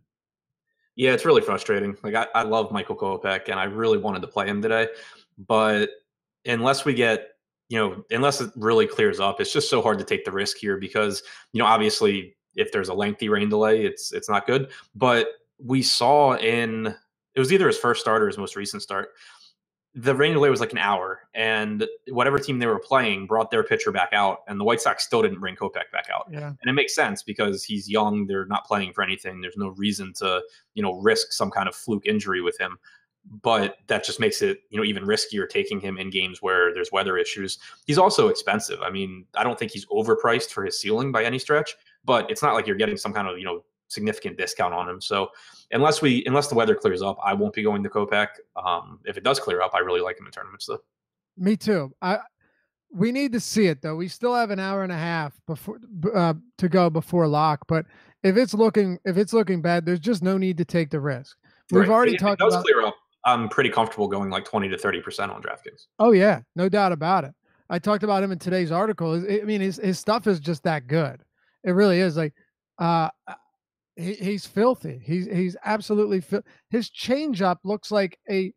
Yeah, it's really frustrating. Like I love Michael Kopech, and I really wanted to play him today, but unless we get, unless it really clears up, it's just so hard to take the risk here because, obviously if there's a lengthy rain delay, it's not good. But we saw it was either his first start or his most recent start. The rain delay was like an hour, and whatever team they were playing brought their pitcher back out, and the White Sox still didn't bring Kopech back out. Yeah. And it makes sense because he's young. They're not playing for anything. There's no reason to, risk some kind of fluke injury with him. But that just makes it, even riskier taking him in games where there's weather issues. He's also expensive. I mean, I don't think he's overpriced for his ceiling by any stretch, but it's not like you're getting some kind of, significant discount on him. So unless the weather clears up, I won't be going to Kopech. If it does clear up, I really like him in tournaments though. Me too. We need to see it though. We still have an hour and a half before to go before lock. But if it's looking bad, there's just no need to take the risk. We've already talked about. If it does clear up, I'm pretty comfortable going like 20 to 30% on DraftKings. Oh yeah, no doubt about it. I talked about him in today's article. I mean, his stuff is just that good. It really is. Like, he's filthy. He's absolutely his changeup looks like a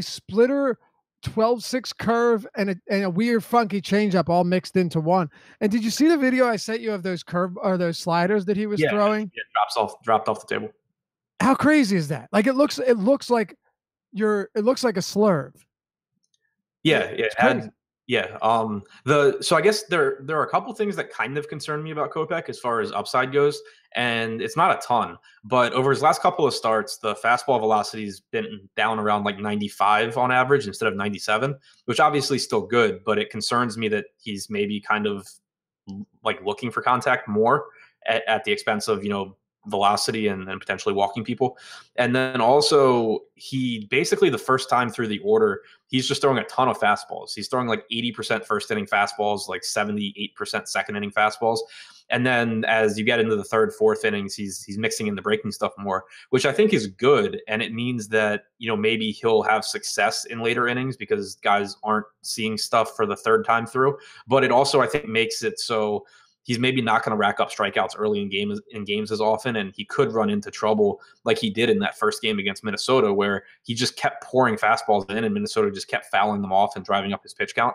splitter 12-6 curve and a weird funky changeup all mixed into one. And did you see the video I sent you of those curve or those sliders that he was throwing? Yeah, dropped off the table. How crazy is that? Like it looks like it looks like a slurve. Yeah. So I guess there are a couple things that kind of concern me about Kopech as far as upside goes, and it's not a ton, but over his last couple of starts, the fastball velocity's been down around like 95 on average instead of 97, which obviously is still good, but it concerns me that he's maybe kind of like looking for contact more at the expense of, velocity and potentially walking people. And then also he basically the first time through the order, he's just throwing a ton of fastballs. He's throwing like 80% first inning fastballs, like 78% second inning fastballs. And then as you get into the third, fourth innings, he's mixing in the breaking stuff more, which I think is good. And it means that, maybe he'll have success in later innings because guys aren't seeing stuff for the third time through. But it also, I think, makes it so he's maybe not going to rack up strikeouts early in games as often, and he could run into trouble like he did in that first game against Minnesota, where he just kept pouring fastballs in, and Minnesota just kept fouling them off and driving up his pitch count.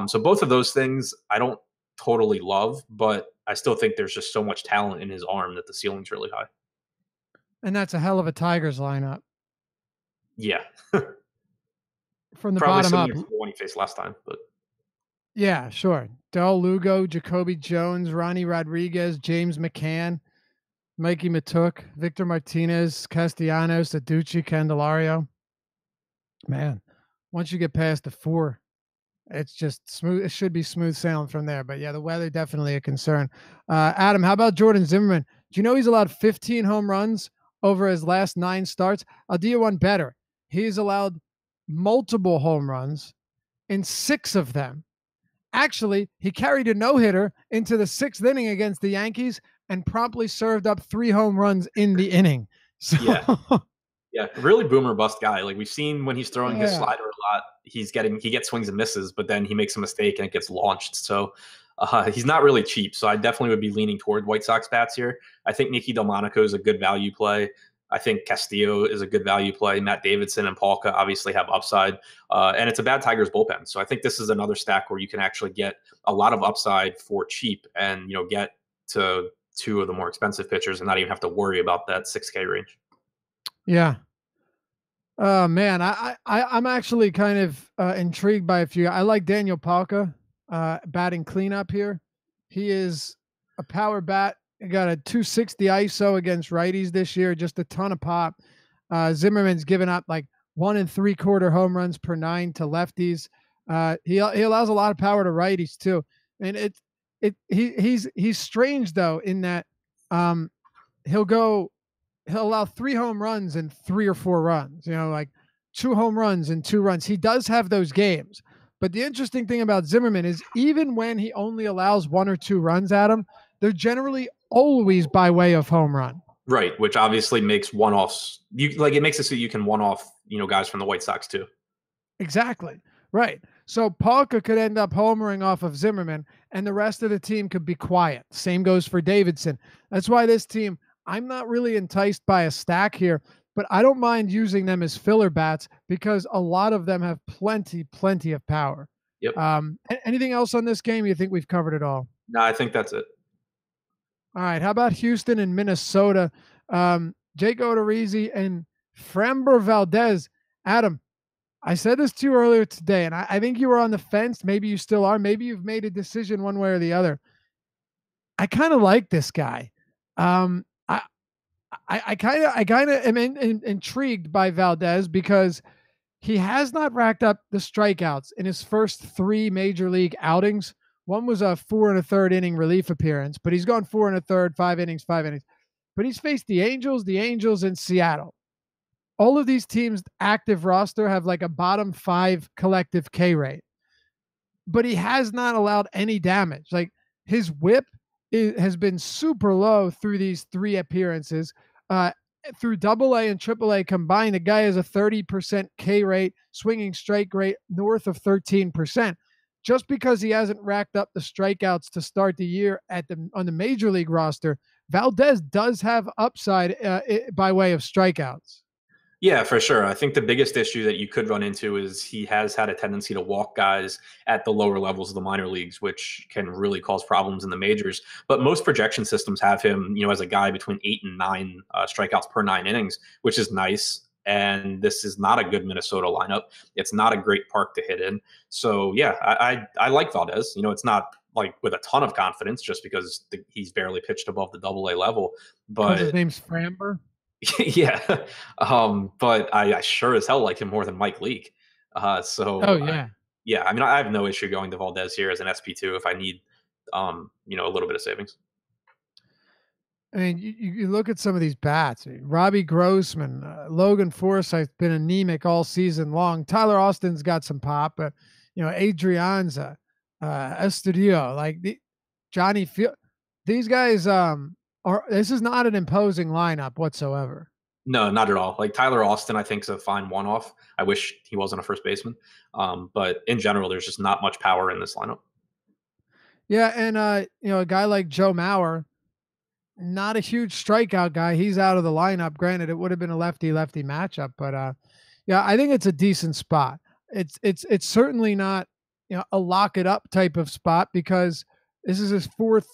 So both of those things I don't totally love, but I still think there's just so much talent in his arm that the ceiling's really high. And that's a hell of a Tigers lineup. Yeah. From the probably bottom up. To the one he faced last time, but. Yeah, sure. Del Lugo, Jacoby Jones, Ronnie Rodriguez, James McCann, Mikey Matuk, Victor Martinez, Castellanos, Aducci, Candelario. Man, once you get past the 4, it's just smooth. It should be smooth sailing from there. But yeah, the weather definitely a concern. Adam, how about Jordan Zimmerman? Do you know he's allowed 15 home runs over his last 9 starts? I'll do you one better. He's allowed multiple home runs in 6 of them. Actually, he carried a no-hitter into the 6th inning against the Yankees and promptly served up 3 home runs in the inning. So Yeah. Yeah, really boomer bust guy. Like we've seen when he's throwing his yeah. slider a lot, he gets swings and misses, but then he makes a mistake and it gets launched. So he's not really cheap. So I definitely would be leaning toward White Sox bats here. I think Nicky Delmonico is a good value play. I think Castillo is a good value play. Matt Davidson and Palka obviously have upside, and it's a bad Tigers bullpen. So I think this is another stack where you can actually get a lot of upside for cheap, and get to 2 of the more expensive pitchers and not even have to worry about that 6K range. Yeah. Oh man, I'm actually kind of intrigued by a few. I like Daniel Palka, batting cleanup here. He is a power bat. He got a 260 ISO against righties this year, just a ton of pop. Zimmerman's given up like 1 3/4 home runs per 9 to lefties. He allows a lot of power to righties too, and he's strange though in that um, he'll go he'll allow 3 home runs and 3 or 4 runs, like 2 home runs and 2 runs. He does have those games. But the interesting thing about Zimmerman is even when he only allows 1 or 2 runs at him, they're generally always by way of home run. Right, which obviously makes one-offs. It makes it so you can one-off, guys from the White Sox too. Exactly. Right. So Palka could end up homering off of Zimmerman, and the rest of the team could be quiet. Same goes for Davidson. That's why this team, I'm not really enticed by a stack here, but I don't mind using them as filler bats because a lot of them have plenty of power. Yep. Anything else on this game? You think we've covered it all? No, I think that's it. All right. How about Houston and Minnesota? Jake Odorizzi and Framber Valdez. Adam, I said this to you earlier today, and I think you were on the fence. Maybe you still are. Maybe you've made a decision one way or the other. I kind of like this guy. I kind of am intrigued by Valdez because he has not racked up the strikeouts in his first 3 major league outings. One was a 4 1/3 inning relief appearance, but he's gone 4 1/3, 5 innings, 5 innings. But he's faced the Angels, and Seattle. All of these teams' active roster have like a bottom 5 collective K rate, but he has not allowed any damage. Like his whip has been super low through these 3 appearances. Through AA and AAA combined, the guy has a 30% K rate, swinging strike rate north of 13%. Just because he hasn't racked up the strikeouts to start the year on the major league roster, Valdez does have upside by way of strikeouts. Yeah, for sure. I think the biggest issue that you could run into is he has had a tendency to walk guys at the lower levels of the minor leagues, which can really cause problems in the majors. But most projection systems have him, as a guy between 8 and 9 strikeouts per 9 innings, which is nice. And this is not a good Minnesota lineup. It's not a great park to hit in. So yeah, I like Valdez. It's not like with a ton of confidence just because he's barely pitched above the AA level. Because his But name's Framber. yeah, but I sure as hell like him more than Mike Leake. Oh yeah. Yeah. I mean, I have no issue going to Valdez here as an SP2 if I need, a little bit of savings. I mean, you look at some of these bats. I mean, Robbie Grossman, Logan Forsythe's been anemic all season long. Tyler Austin's got some pop, but Adrianza, Estudio, like Johnny Field, these guys this is not an imposing lineup whatsoever. No, not at all. Like Tyler Austin, I think is a fine one-off. I wish he wasn't a first baseman, but in general, there's just not much power in this lineup. Yeah, and a guy like Joe Mauer, not a huge strikeout guy. He's out of the lineup. Granted, it would have been a lefty-lefty matchup, but yeah, I think it's a decent spot. It's certainly not a lock it up type of spot because this is his 4th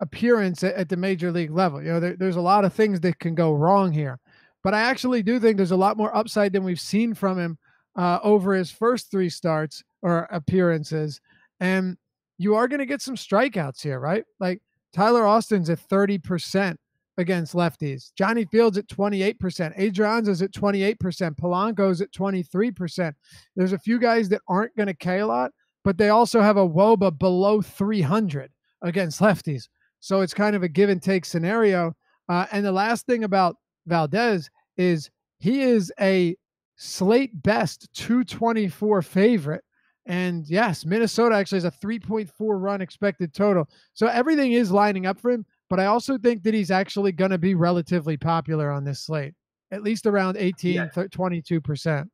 appearance at the major league level. There's a lot of things that can go wrong here, but I actually do think there's a lot more upside than we've seen from him over his first 3 starts or appearances, and you are going to get some strikeouts here, right? Like Tyler Austin's at 30%. against lefties. Johnny Fields at 28%. Adrianza's at 28%. Polanco's at 23%. There's a few guys that aren't going to K a lot, but they also have a WOBA below 300 against lefties. So it's kind of a give and take scenario. And the last thing about Valdez is he is a slate best 224 favorite. And yes, Minnesota actually has a 3.4 run expected total. So everything is lining up for him. But I also think that he's actually going to be relatively popular on this slate, at least around Yeah. 22%.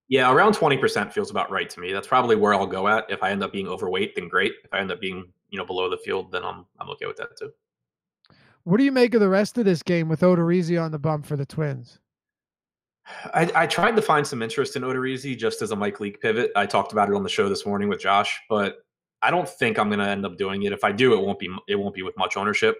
Yeah, around 20% feels about right to me. That's probably where I'll go at. If I end up being overweight, then great. If I end up being, below the field, then I'm okay with that too. What do you make of the rest of this game with Odorizzi on the bump for the Twins? I tried to find some interest in Odorizzi just as a Mike Leake pivot. I talked about it on the show this morning with Josh, but I don't think I'm going to end up doing it. If I do, it won't be with much ownership.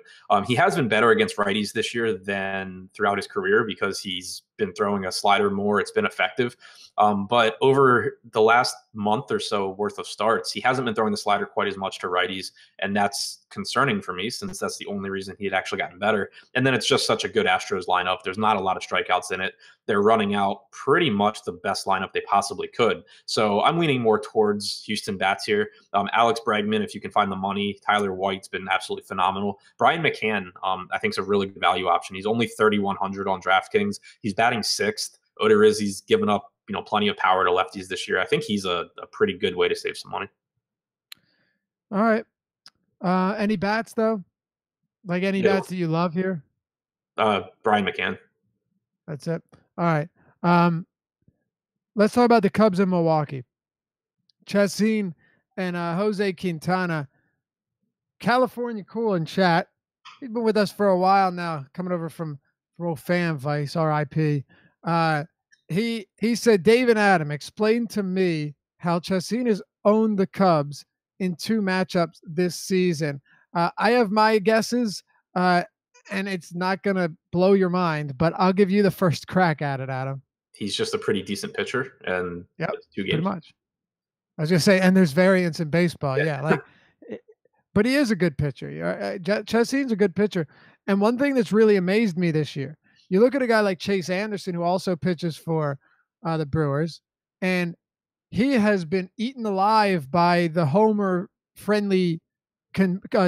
He has been better against righties this year than throughout his career because he's been throwing a slider more. It's been effective. But over the last month or so worth of starts, he hasn't been throwing the slider quite as much to righties, and that's concerning for me since that's the only reason he had actually gotten better. And then it's just such a good Astros lineup. There's not a lot of strikeouts in it. They're running out pretty much the best lineup they possibly could. So I'm leaning more towards Houston bats here. Alex Bregman, if you can find the money. Tyler White's been absolutely phenomenal. Brian McCann, I think, is a really good value option. He's only 3,100 on DraftKings. He's batting sixth. Odorizzi's given up, plenty of power to lefties this year. I think he's a pretty good way to save some money. All right. Any bats though? Like any bats that you love here? Brian McCann. That's it. All right. Let's talk about the Cubs in Milwaukee. Chacin and Jose Quintana. California Cool in chat. He's been with us for a while now, coming over from old Fan Vice, RIP. He said, David Adam, explain to me how Chacin has owned the Cubs in 2 matchups this season. I have my guesses, and it's not going to blow your mind, but I'll give you the first crack at it, Adam. He's just a pretty decent pitcher, and yep, 2 games. Pretty much. I was going to say, and there's variance in baseball. Yeah. But he is a good pitcher. Chacin's a good pitcher. And one thing that's really amazed me this year, you look at a guy like Chase Anderson, who also pitches for the Brewers, and he has been eaten alive by the homer-friendly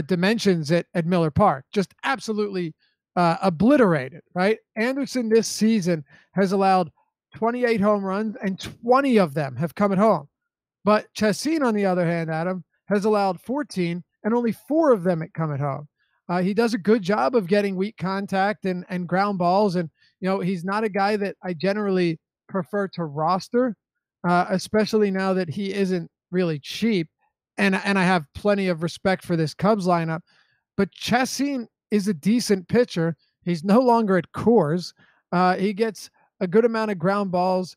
dimensions at Miller Park. Just absolutely obliterated, right? Anderson this season has allowed 28 home runs, and 20 of them have come at home. But Chacin, on the other hand, Adam, has allowed 14, and only 4 of them come at home. He does a good job of getting weak contact and ground balls. And, he's not a guy that I generally prefer to roster, especially now that he isn't really cheap. And I have plenty of respect for this Cubs lineup. But Chacin is a decent pitcher. He's no longer at Coors. He gets a good amount of ground balls.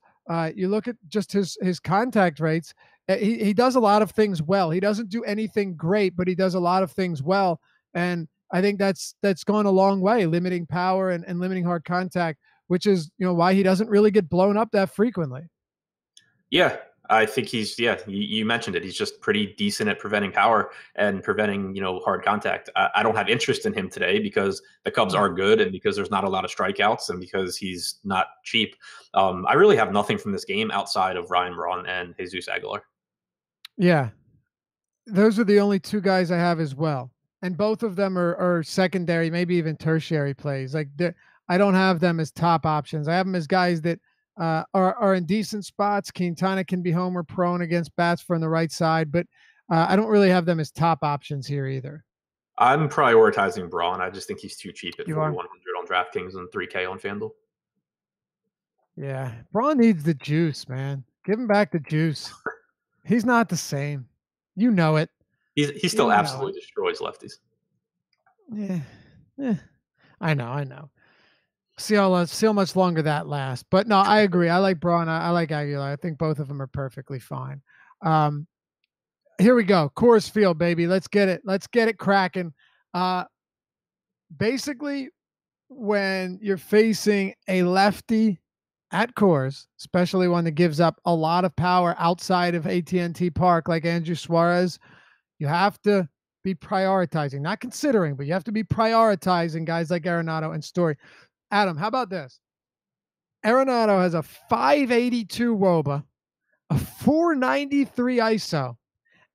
You look at just his contact rates. He does a lot of things well. He doesn't do anything great, but he does a lot of things well. And I think that's gone a long way, limiting power and limiting hard contact, which is, why he doesn't really get blown up that frequently. Yeah, I think you mentioned it. He's just pretty decent at preventing power and preventing, hard contact. I don't have interest in him today because the Cubs are good and because there's not a lot of strikeouts and because he's not cheap. I really have nothing from this game outside of Ryan Braun and Jesus Aguilar. Yeah, those are the only 2 guys I have as well. And both of them are secondary, maybe even tertiary plays. Like I don't have them as top options. I have them as guys that are in decent spots. Quintana can be homer prone against bats from the right side, but I don't really have them as top options here either. I'm prioritizing Braun. I just think he's too cheap at 4,100 on DraftKings and 3K on FanDuel. Yeah, Braun needs the juice, man. Give him back the juice. He's not the same. You know it. He still absolutely destroys lefties. Yeah. I know. See how much longer that lasts. But no, I agree. I like Braun. I like Aguilar. I think both of them are perfectly fine. Here we go. Coors Field, baby. Let's get it. Let's get it cracking. Basically, when you're facing a lefty at Coors, especially one that gives up a lot of power outside of AT&T Park, like Andrew Suarez, you have to be prioritizing, not considering, but you have to be prioritizing guys like Arenado and Story. Adam, how about this? Arenado has a 582 WOBA, a 493 ISO,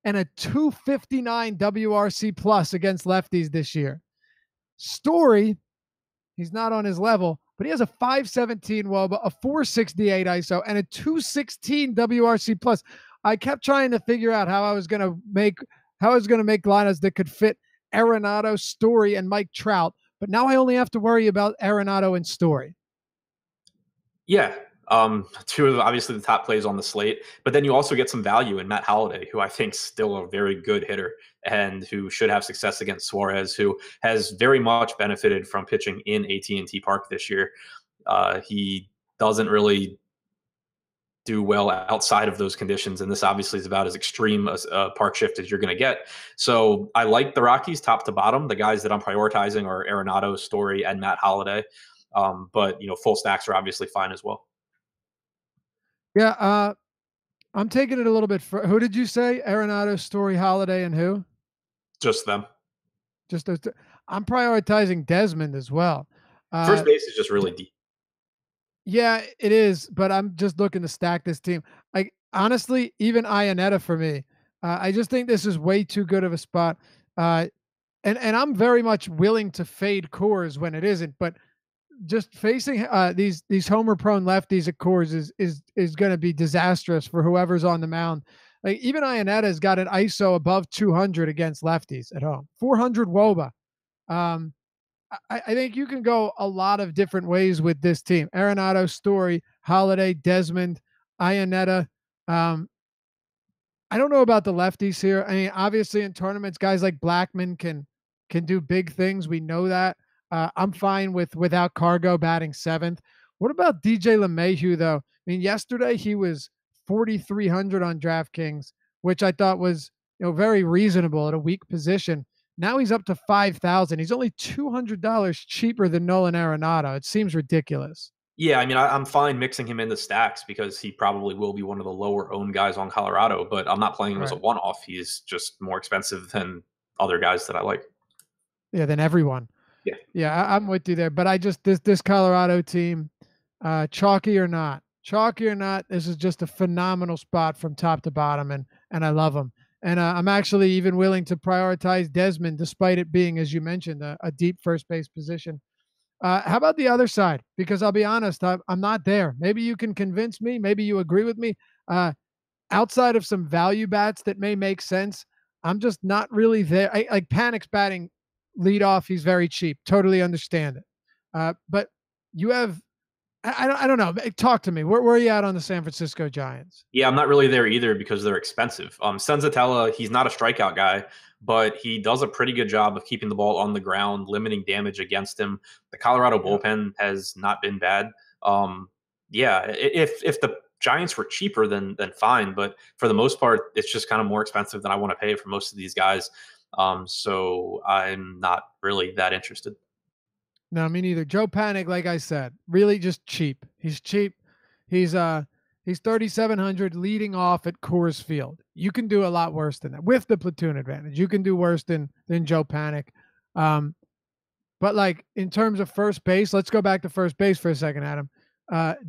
and a 259 WRC plus against lefties this year. Story, he's not on his level, but he has a 517 WOBA, a 468 ISO, and a 216 WRC plus. I kept trying to figure out how I was going to make lineups that could fit Arenado, Story, and Mike Trout, but now I only have to worry about Arenado and Story. Yeah. Two of obviously the top plays on the slate, but then you also get some value in Matt Holliday, who I think is still a very good hitter and who should have success against Suarez, who has very much benefited from pitching in AT&T Park this year. He doesn't really do well outside of those conditions, and this obviously is about as extreme a park shift as you're going to get. So I like the Rockies top to bottom. The guys that I'm prioritizing are Arenado, Story, and Matt Holliday. But full stacks are obviously fine as well. Yeah, I'm taking it a little bit. Who did you say? Arenado, Story, Holliday, and who? Just them. Just those. I'm prioritizing Desmond as well. First base is just really deep. Yeah, it is, but I'm just looking to stack this team. Like honestly, even Iannetta for me. I just think this is way too good of a spot. And I'm very much willing to fade Coors when it isn't, but just facing these homer prone lefties at Coors is going to be disastrous for whoever's on the mound. Like even Iannetta's got an ISO above 200 against lefties at home, 400 WOBA. I think you can go a lot of different ways with this team. Arenado, Story, Holliday, Desmond, Iannetta. I don't know about the lefties here. I mean, obviously in tournaments, guys like Blackman can do big things. We know that. I'm fine without Cargo batting seventh. What about DJ LeMahieu though? I mean, yesterday he was 4,300 on DraftKings, which I thought was very reasonable at a weak position. Now he's up to 5,000. He's only $200 cheaper than Nolan Arenado. It seems ridiculous. Yeah, I mean, I'm fine mixing him into stacks because he probably will be one of the lower owned guys on Colorado, but I'm not playing him as a one-off. He's just more expensive than other guys that I like. Yeah, than everyone. Yeah, I'm with you there. But I just this Colorado team, chalky or not, this is just a phenomenal spot from top to bottom, and I love them. And I'm actually even willing to prioritize Desmond, despite it being, as you mentioned, a deep first base position. How about the other side? Because I'll be honest, I'm not there. Maybe you can convince me. Maybe you agree with me. Outside of some value bats that may make sense, I'm just not really there. Like Panic's batting leadoff. He's very cheap. Totally understand it. But you have, I don't know. Talk to me. Where are you at on the San Francisco Giants? Yeah, I'm not really there either because they're expensive. Senzatella, he's not a strikeout guy, but he does a pretty good job of keeping the ball on the ground, limiting damage against him. The Colorado bullpen has not been bad. Yeah, if the Giants were cheaper, then fine. But for the most part, it's just kind of more expensive than I want to pay for most of these guys. So I'm not really that interested. No, me neither. Joe Panic, like I said, really just cheap. He's cheap. He's 3,700 leading off at Coors Field. You can do a lot worse than that with the platoon advantage. You can do worse than Joe Panic. But like in terms of first base, let's go back to first base for a second, Adam.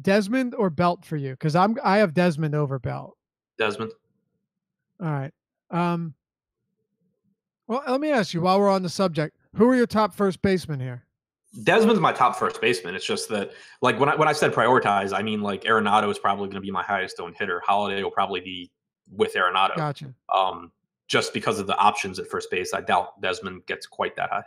Desmond or Belt for you? Because I have Desmond over Belt. Desmond. All right. Well, let me ask you while we're on the subject, who are your top first basemen here? Desmond's my top first baseman. It's just that, like when I said prioritize, I mean like Arenado is probably going to be my highest owned hitter. Holliday will probably be with Arenado. Gotcha. Just because of the options at first base, I doubt Desmond gets quite that high.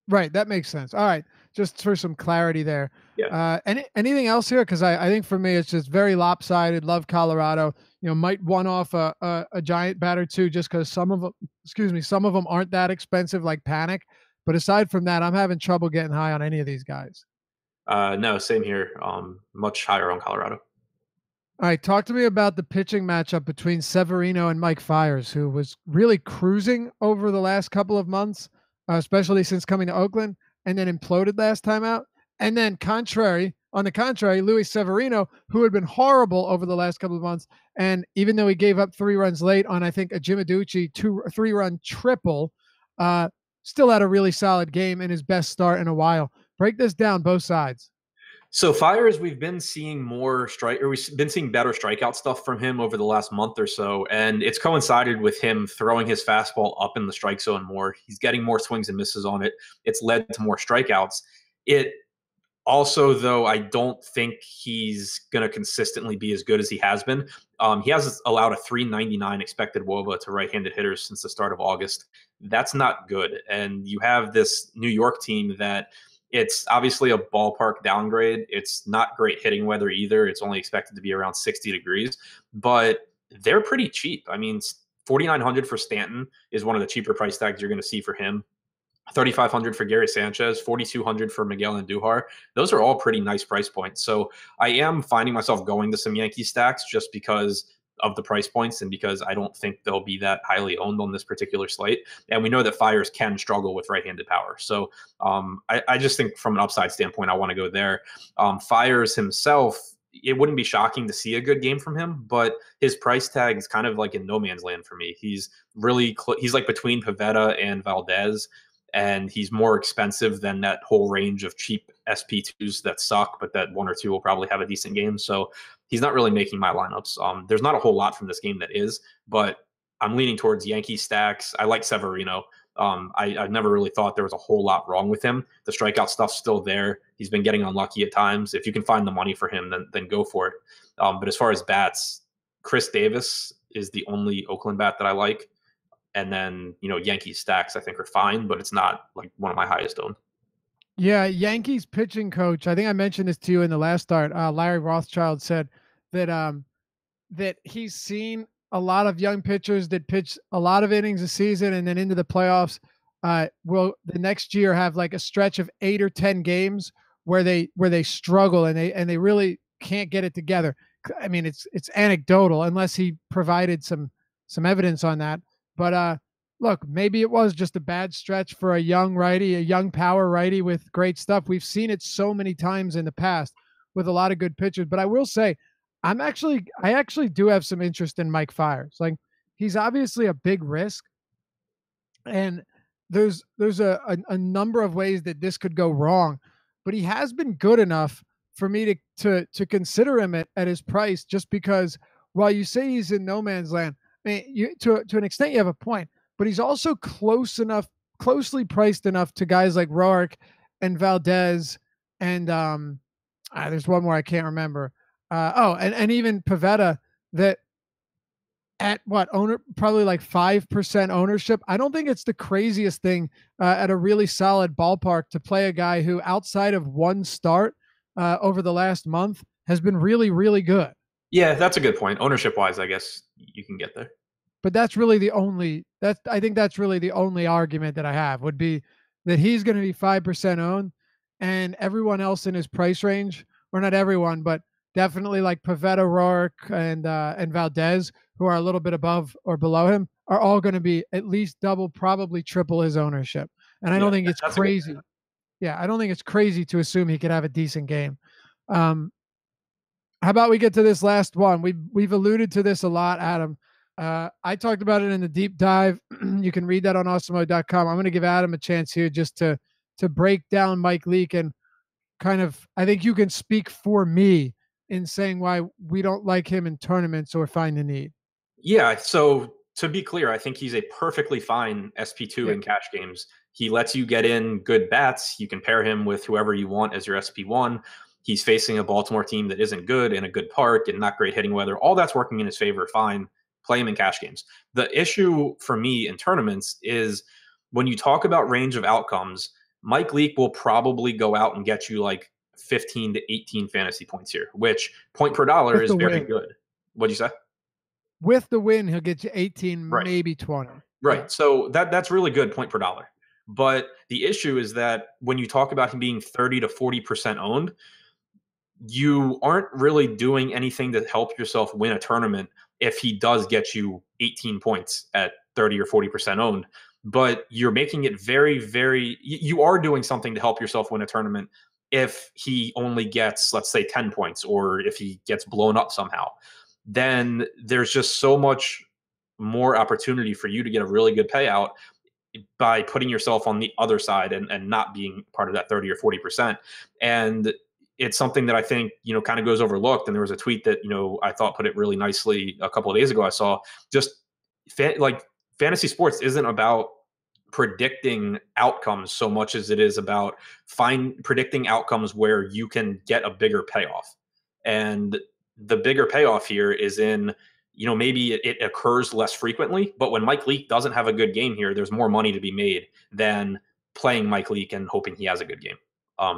Right, that makes sense. All right, just for some clarity there. Yeah. Anything else here? Because I think for me it's just very lopsided. Love Colorado. Might one off a giant batter too, just because some of them aren't that expensive like Panic. But aside from that, I'm having trouble getting high on any of these guys. No, same here. Much higher on Colorado. All right, talk to me about the pitching matchup between Severino and Mike Fiers, who was really cruising over the last couple of months, especially since coming to Oakland, and then imploded last time out. And then contrary, On the contrary, Luis Severino, who had been horrible over the last couple of months, and even though he gave up 3 runs late on, I think, a Jim Adducci 3-run triple, uh, still had a really solid game and his best start in a while. Break this down, both sides. So Fires, we've been seeing we've been seeing better strikeout stuff from him over the last month or so, and it's coincided with him throwing his fastball up in the strike zone more. He's getting more swings and misses on it. It's led to more strikeouts. It also, though, I don't think he's going to consistently be as good as he has been. He has allowed a 399 expected WOBA to right-handed hitters since the start of August. That's not good. And you have this New York team that it's obviously a ballpark downgrade. It's not great hitting weather either. It's only expected to be around 60 degrees, but they're pretty cheap. I mean, 4,900 for Stanton is one of the cheaper price tags you're going to see for him. 3,500 for Gary Sanchez, 4,200 for Miguel Andujar. Those are all pretty nice price points. So I am finding myself going to some Yankee stacks just because of the price points and because I don't think they'll be that highly owned on this particular slate. And we know that Fires can struggle with right-handed power. So I just think from an upside standpoint, I want to go there. Fires himself, it wouldn't be shocking to see a good game from him, but his price tag is kind of like in no man's land for me. He's really he's like between Pivetta and Valdez, and he's more expensive than that whole range of cheap SP2s that suck, but that one or two will probably have a decent game. So he's not really making my lineups. There's not a whole lot from this game that is, but I'm leaning towards Yankee stacks. I like Severino. I've never really thought there was a whole lot wrong with him. The strikeout stuff's still there. He's been getting unlucky at times. If you can find the money for him, then go for it. But as far as bats, Chris Davis is the only Oakland bat that I like. And then, Yankees stacks I think are fine, but it's not like one of my highest owned. Yeah, Yankees pitching coach. I think I mentioned this to you in the last start. Larry Rothschild said that that he's seen a lot of young pitchers that pitch a lot of innings a season and then into the playoffs will the next year have like a stretch of 8 or 10 games where they struggle and they really can't get it together. I mean, it's anecdotal unless he provided some evidence on that. But look, maybe it was just a bad stretch for a young righty, a young power righty with great stuff. We've seen it so many times in the past with a lot of good pitchers. But I will say, I actually do have some interest in Mike Fiers. Like, he's obviously a big risk, and there's a number of ways that this could go wrong, but he has been good enough for me to consider him at his price, just because while you say he's in no man's land, I mean, to an extent you have a point, but he's also closely priced enough to guys like Roark and Valdez and there's one more I can't remember. And even Pivetta, that at what owner probably like 5% ownership. I don't think it's the craziest thing at a really solid ballpark to play a guy who, outside of one start over the last month, has been really, really good. Yeah, that's a good point. Ownership wise, I guess you can get there. But that's really the only I think that's really the only argument that I have would be that he's going to be 5% owned, and everyone else in his price range, or not everyone, but definitely like Pavetta, Rourke, and Valdez, who are a little bit above or below him, are all going to be at least double, probably triple his ownership. And I don't think it's crazy. Yeah, I don't think it's crazy to assume he could have a decent game. How about we get to this last one? We've alluded to this a lot, Adam. I talked about it in the deep dive. You can read that on awesomemode.com. I'm going to give Adam a chance here just to break down Mike Leake, and kind of, I think you can speak for me in saying why we don't like him in tournaments or find the need. Yeah, so to be clear, I think he's a perfectly fine SP2 in cash games. He lets you get in good bats. You can pair him with whoever you want as your SP1. He's facing a Baltimore team that isn't good in a good park and not great hitting weather. All that's working in his favor. Fine. Play him in cash games. The issue for me in tournaments is when you talk about range of outcomes, Mike Leake will probably go out and get you like 15 to 18 fantasy points here, which point per dollar is very good. What'd you say? With the win, he'll get you 18, maybe 20. Right. Yeah. So that's really good point per dollar. But the issue is that when you talk about him being 30 to 40% owned, you aren't really doing anything to help yourself win a tournament if he does get you 18 points at 30 or 40% owned. But you're making it very, very, you are doing something to help yourself win a tournament if he only gets, let's say, 10 points, or if he gets blown up somehow, then there's just so much more opportunity for you to get a really good payout by putting yourself on the other side and not being part of that 30 or 40%. And it's something that I think, kind of goes overlooked. And there was a tweet that, I thought put it really nicely a couple of days ago. I saw just like fantasy sports isn't about predicting outcomes so much as it is about predicting outcomes where you can get a bigger payoff. And the bigger payoff here is in, maybe it occurs less frequently, but when Mike Leake doesn't have a good game here, there's more money to be made than playing Mike Leake and hoping he has a good game.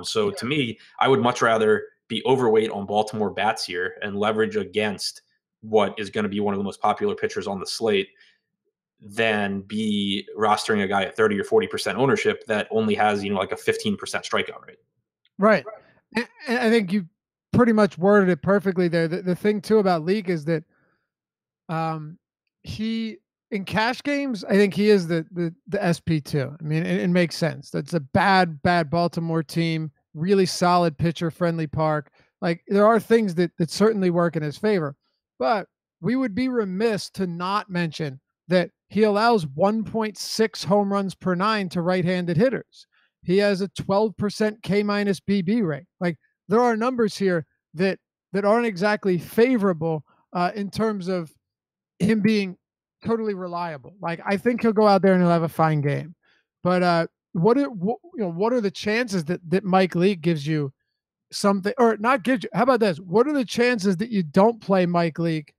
So Yeah. to me, I would much rather be overweight on Baltimore bats here and leverage against what is going to be one of the most popular pitchers on the slate than be rostering a guy at 30 or 40% ownership that only has, like a 15% strikeout rate. Right. And I think you pretty much worded it perfectly there. The thing too about Leake is that he in cash games, I think he is the SP2. I mean, it makes sense. That's a bad Baltimore team, really solid pitcher friendly park. Like there are things that certainly work in his favor, but we would be remiss to not mention that he allows 1.6 home runs per 9 to right-handed hitters. He has a 12% K minus BB rate. Like there are numbers here that aren't exactly favorable in terms of him being totally reliable. Like I think he'll go out there and he'll have a fine game. But what are the chances that Mike Leake gives you something, or not gives you? How about this? What are the chances that you don't play Mike Leake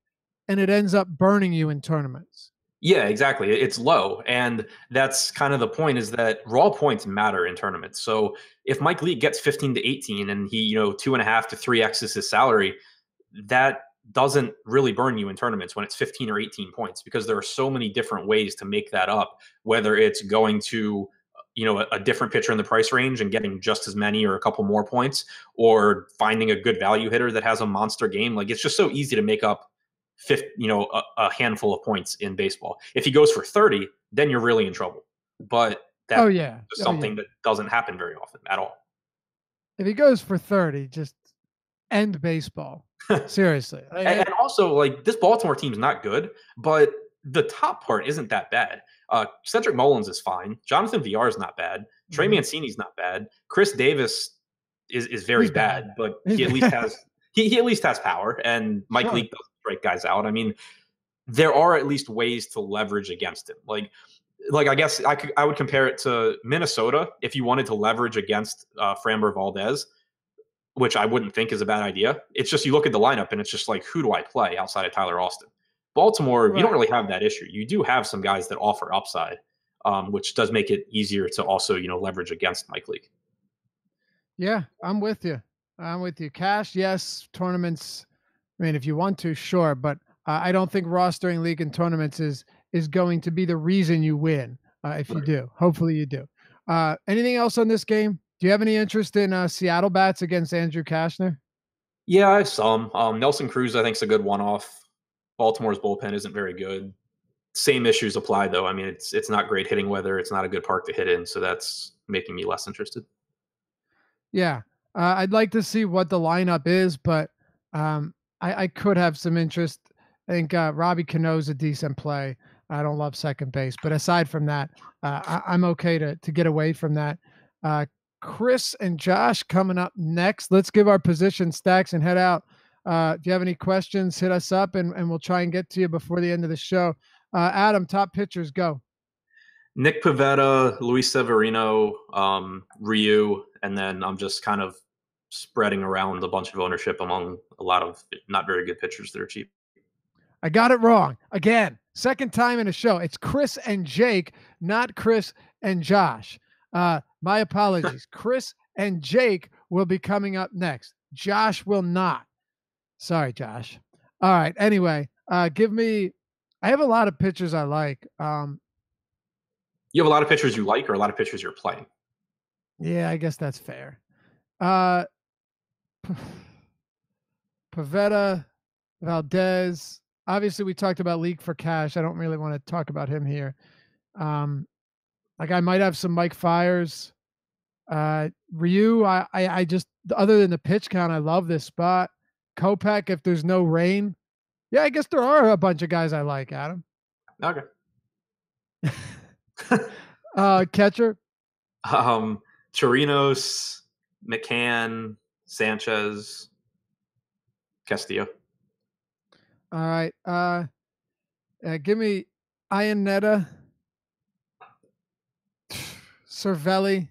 and it ends up burning you in tournaments? Yeah, exactly. It's low. And that's kind of the point, is that raw points matter in tournaments. So if Mike Leake gets 15 to 18 and he, 2.5 to 3x his salary, that doesn't really burn you in tournaments when it's 15 or 18 points, because there are so many different ways to make that up, whether it's going to, a different pitcher in the price range and getting just as many or a couple more points, or finding a good value hitter that has a monster game. Like it's just so easy to make up a handful of points in baseball. If he goes for 30, then you're really in trouble. But Oh that's yeah, something that doesn't happen very often at all. If he goes for 30, just end baseball. Seriously. And also, like, this Baltimore team's not good, but the top part isn't that bad. Cedric Mullins is fine. Jonathan Villar is not bad. Trey Mancini's not bad. Chris Davis is very bad, but he at least has he at least has power. And Mike Leake doesn't strike guys out. I mean, there are at least ways to leverage against him. Like I guess I would compare it to Minnesota. If you wanted to leverage against Framber Valdez, which I wouldn't think is a bad idea. It's just you look at the lineup and it's just like, who do I play outside of Tyler Austin? Baltimore, you don't really have that issue. You do have some guys that offer upside, which does make it easier to also, leverage against Mike Leake. Yeah, I'm with you. Cash, yes. Tournaments, I mean, if you want to, sure. But I don't think rostering League and tournaments is going to be the reason you win. If you do, hopefully you do. Anything else on this game? Do you have any interest in Seattle bats against Andrew Cashner? Yeah, I have some. Nelson Cruz, I think, is a good one-off. Baltimore's bullpen isn't very good. Same issues apply, though. I mean, it's not great hitting weather. It's not a good park to hit in, so that's making me less interested. Yeah, I'd like to see what the lineup is, but I could have some interest. I think Robbie Cano's a decent play. I don't love second base, but aside from that, I'm okay to get away from that. Chris and Josh coming up next. Let's give our position stacks and head out. If you have any questions, hit us up and we'll try and get to you before the end of the show. Adam, top pitchers, go. Nick Pivetta, Luis Severino, Ryu, and then I'm just kind of spreading around a bunch of ownership among a lot of not very good pitchers that are cheap. I got it wrong again. Second time in a show. It's Chris and Jake, not Chris and Josh. My apologies. Chris and Jake will be coming up next. Josh will not. Sorry, Josh. All right. Anyway, give me. I have a lot of pitchers I like. You have a lot of pitchers you like, or a lot of pitchers you're playing? Yeah, I guess that's fair. Pivetta, Valdez. Obviously, we talked about League for Cash. I don't really want to talk about him here. Like I might have some Mike Fiers. Ryu, I just, other than the pitch count, I love this spot. Kopech, if there's no rain. Yeah, I guess there are a bunch of guys I like, Adam. Okay. Catcher. Chirinos, McCann, Sanchez, Castillo. All right. Give me Ionetta, Cervelli,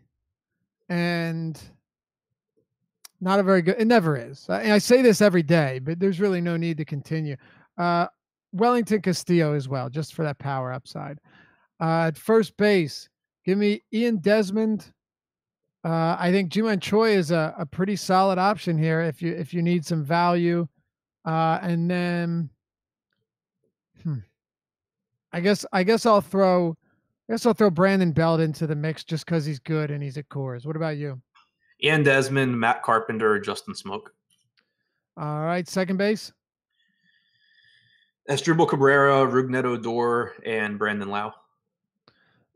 and not a very good. It never is. I say this every day, but there's really no need to continue. Uh, Wellington Castillo as well, just for that power upside. At first base, give me Ian Desmond. I think Ji-Man Choi is a pretty solid option here if you need some value. And then, I guess I'll throw Brandon Belt into the mix just because he's good and he's at Coors. What about you? Ian Desmond, Matt Carpenter, Justin Smoke. All right, second base. Estrubal Cabrera, Rougned Odor, and Brandon Lau.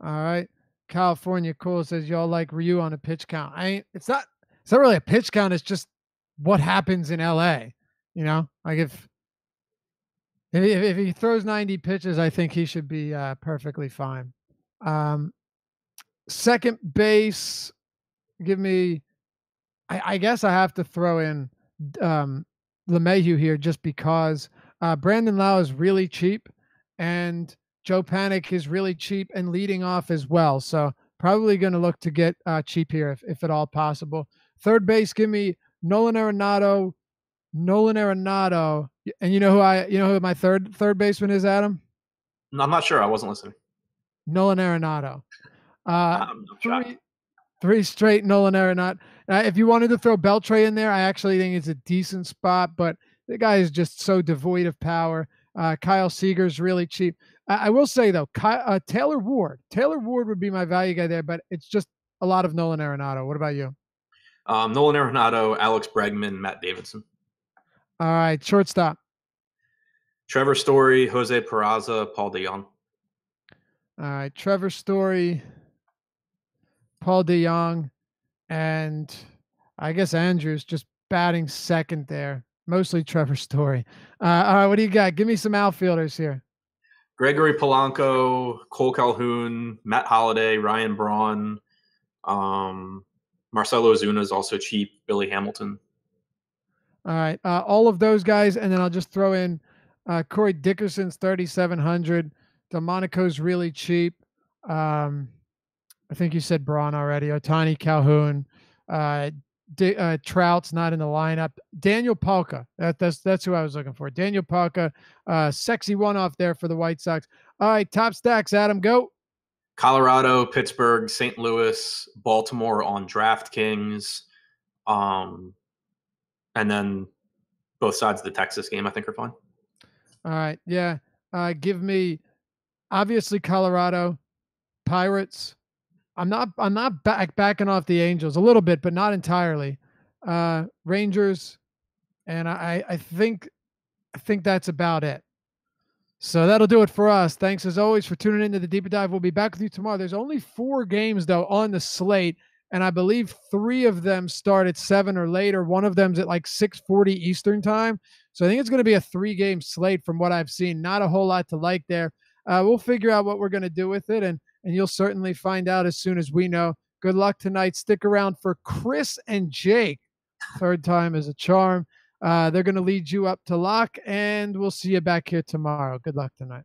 All right. California Cool says y'all like Ryu on a pitch count. It's not really a pitch count, it's just what happens in LA. You know? Like if he throws 90 pitches, I think he should be perfectly fine. Second base, give me I guess I have to throw in LeMahieu here just because Brandon Lau is really cheap and Joe Panic is really cheap and leading off as well. So probably going to look to get cheap here if at all possible. Third base, give me Nolan Arenado. And you know who my third baseman is, Adam? No, I'm not sure. I wasn't listening. Nolan Arenado. I'm Three straight Nolan Arenado. If you wanted to throw Beltray in there, I actually think it's a decent spot, but the guy is just so devoid of power. Kyle Seager's really cheap. I will say, though, Taylor Ward. Taylor Ward would be my value guy there, but it's just a lot of Nolan Arenado. What about you? Nolan Arenado, Alex Bregman, Matt Davidson. All right, shortstop. Trevor Story, Jose Peraza, Paul DeJong. All right, Trevor Story, Paul DeJong, and I guess Andrews just batting second there. Mostly Trevor Story. All right, what do you got? Give me some outfielders here. Gregory Polanco, Cole Calhoun, Matt Holliday, Ryan Braun, Marcelo Ozuna is also cheap. Billy Hamilton. All right, all of those guys, and then I'll just throw in Corey Dickerson's 3,700. Delmonico's really cheap. I think you said Braun already. Ohtani, Calhoun, Trout's not in the lineup. Daniel Palka, that's who I was looking for. Daniel Palka, sexy one off there for the White Sox. All right, top stacks, Adam, go. Colorado, Pittsburgh, St. Louis, Baltimore on DraftKings, and then both sides of the Texas game I think are fine. All right, yeah. Give me obviously Colorado, Pirates. I'm not backing off the Angels a little bit, but not entirely. Rangers, and I think that's about it. So that'll do it for us. Thanks as always for tuning into the Deeper Dive. We'll be back with you tomorrow. There's only 4 games though on the slate, and I believe 3 of them start at 7 or later. One of them's at like 6:40 Eastern time. So I think it's going to be a 3-game slate from what I've seen. Not a whole lot to like there. We'll figure out what we're going to do with it, and you'll certainly find out as soon as we know. Good luck tonight. Stick around for Chris and Jake. Third time is a charm. They're going to lead you up to lock, and we'll see you back here tomorrow. Good luck tonight.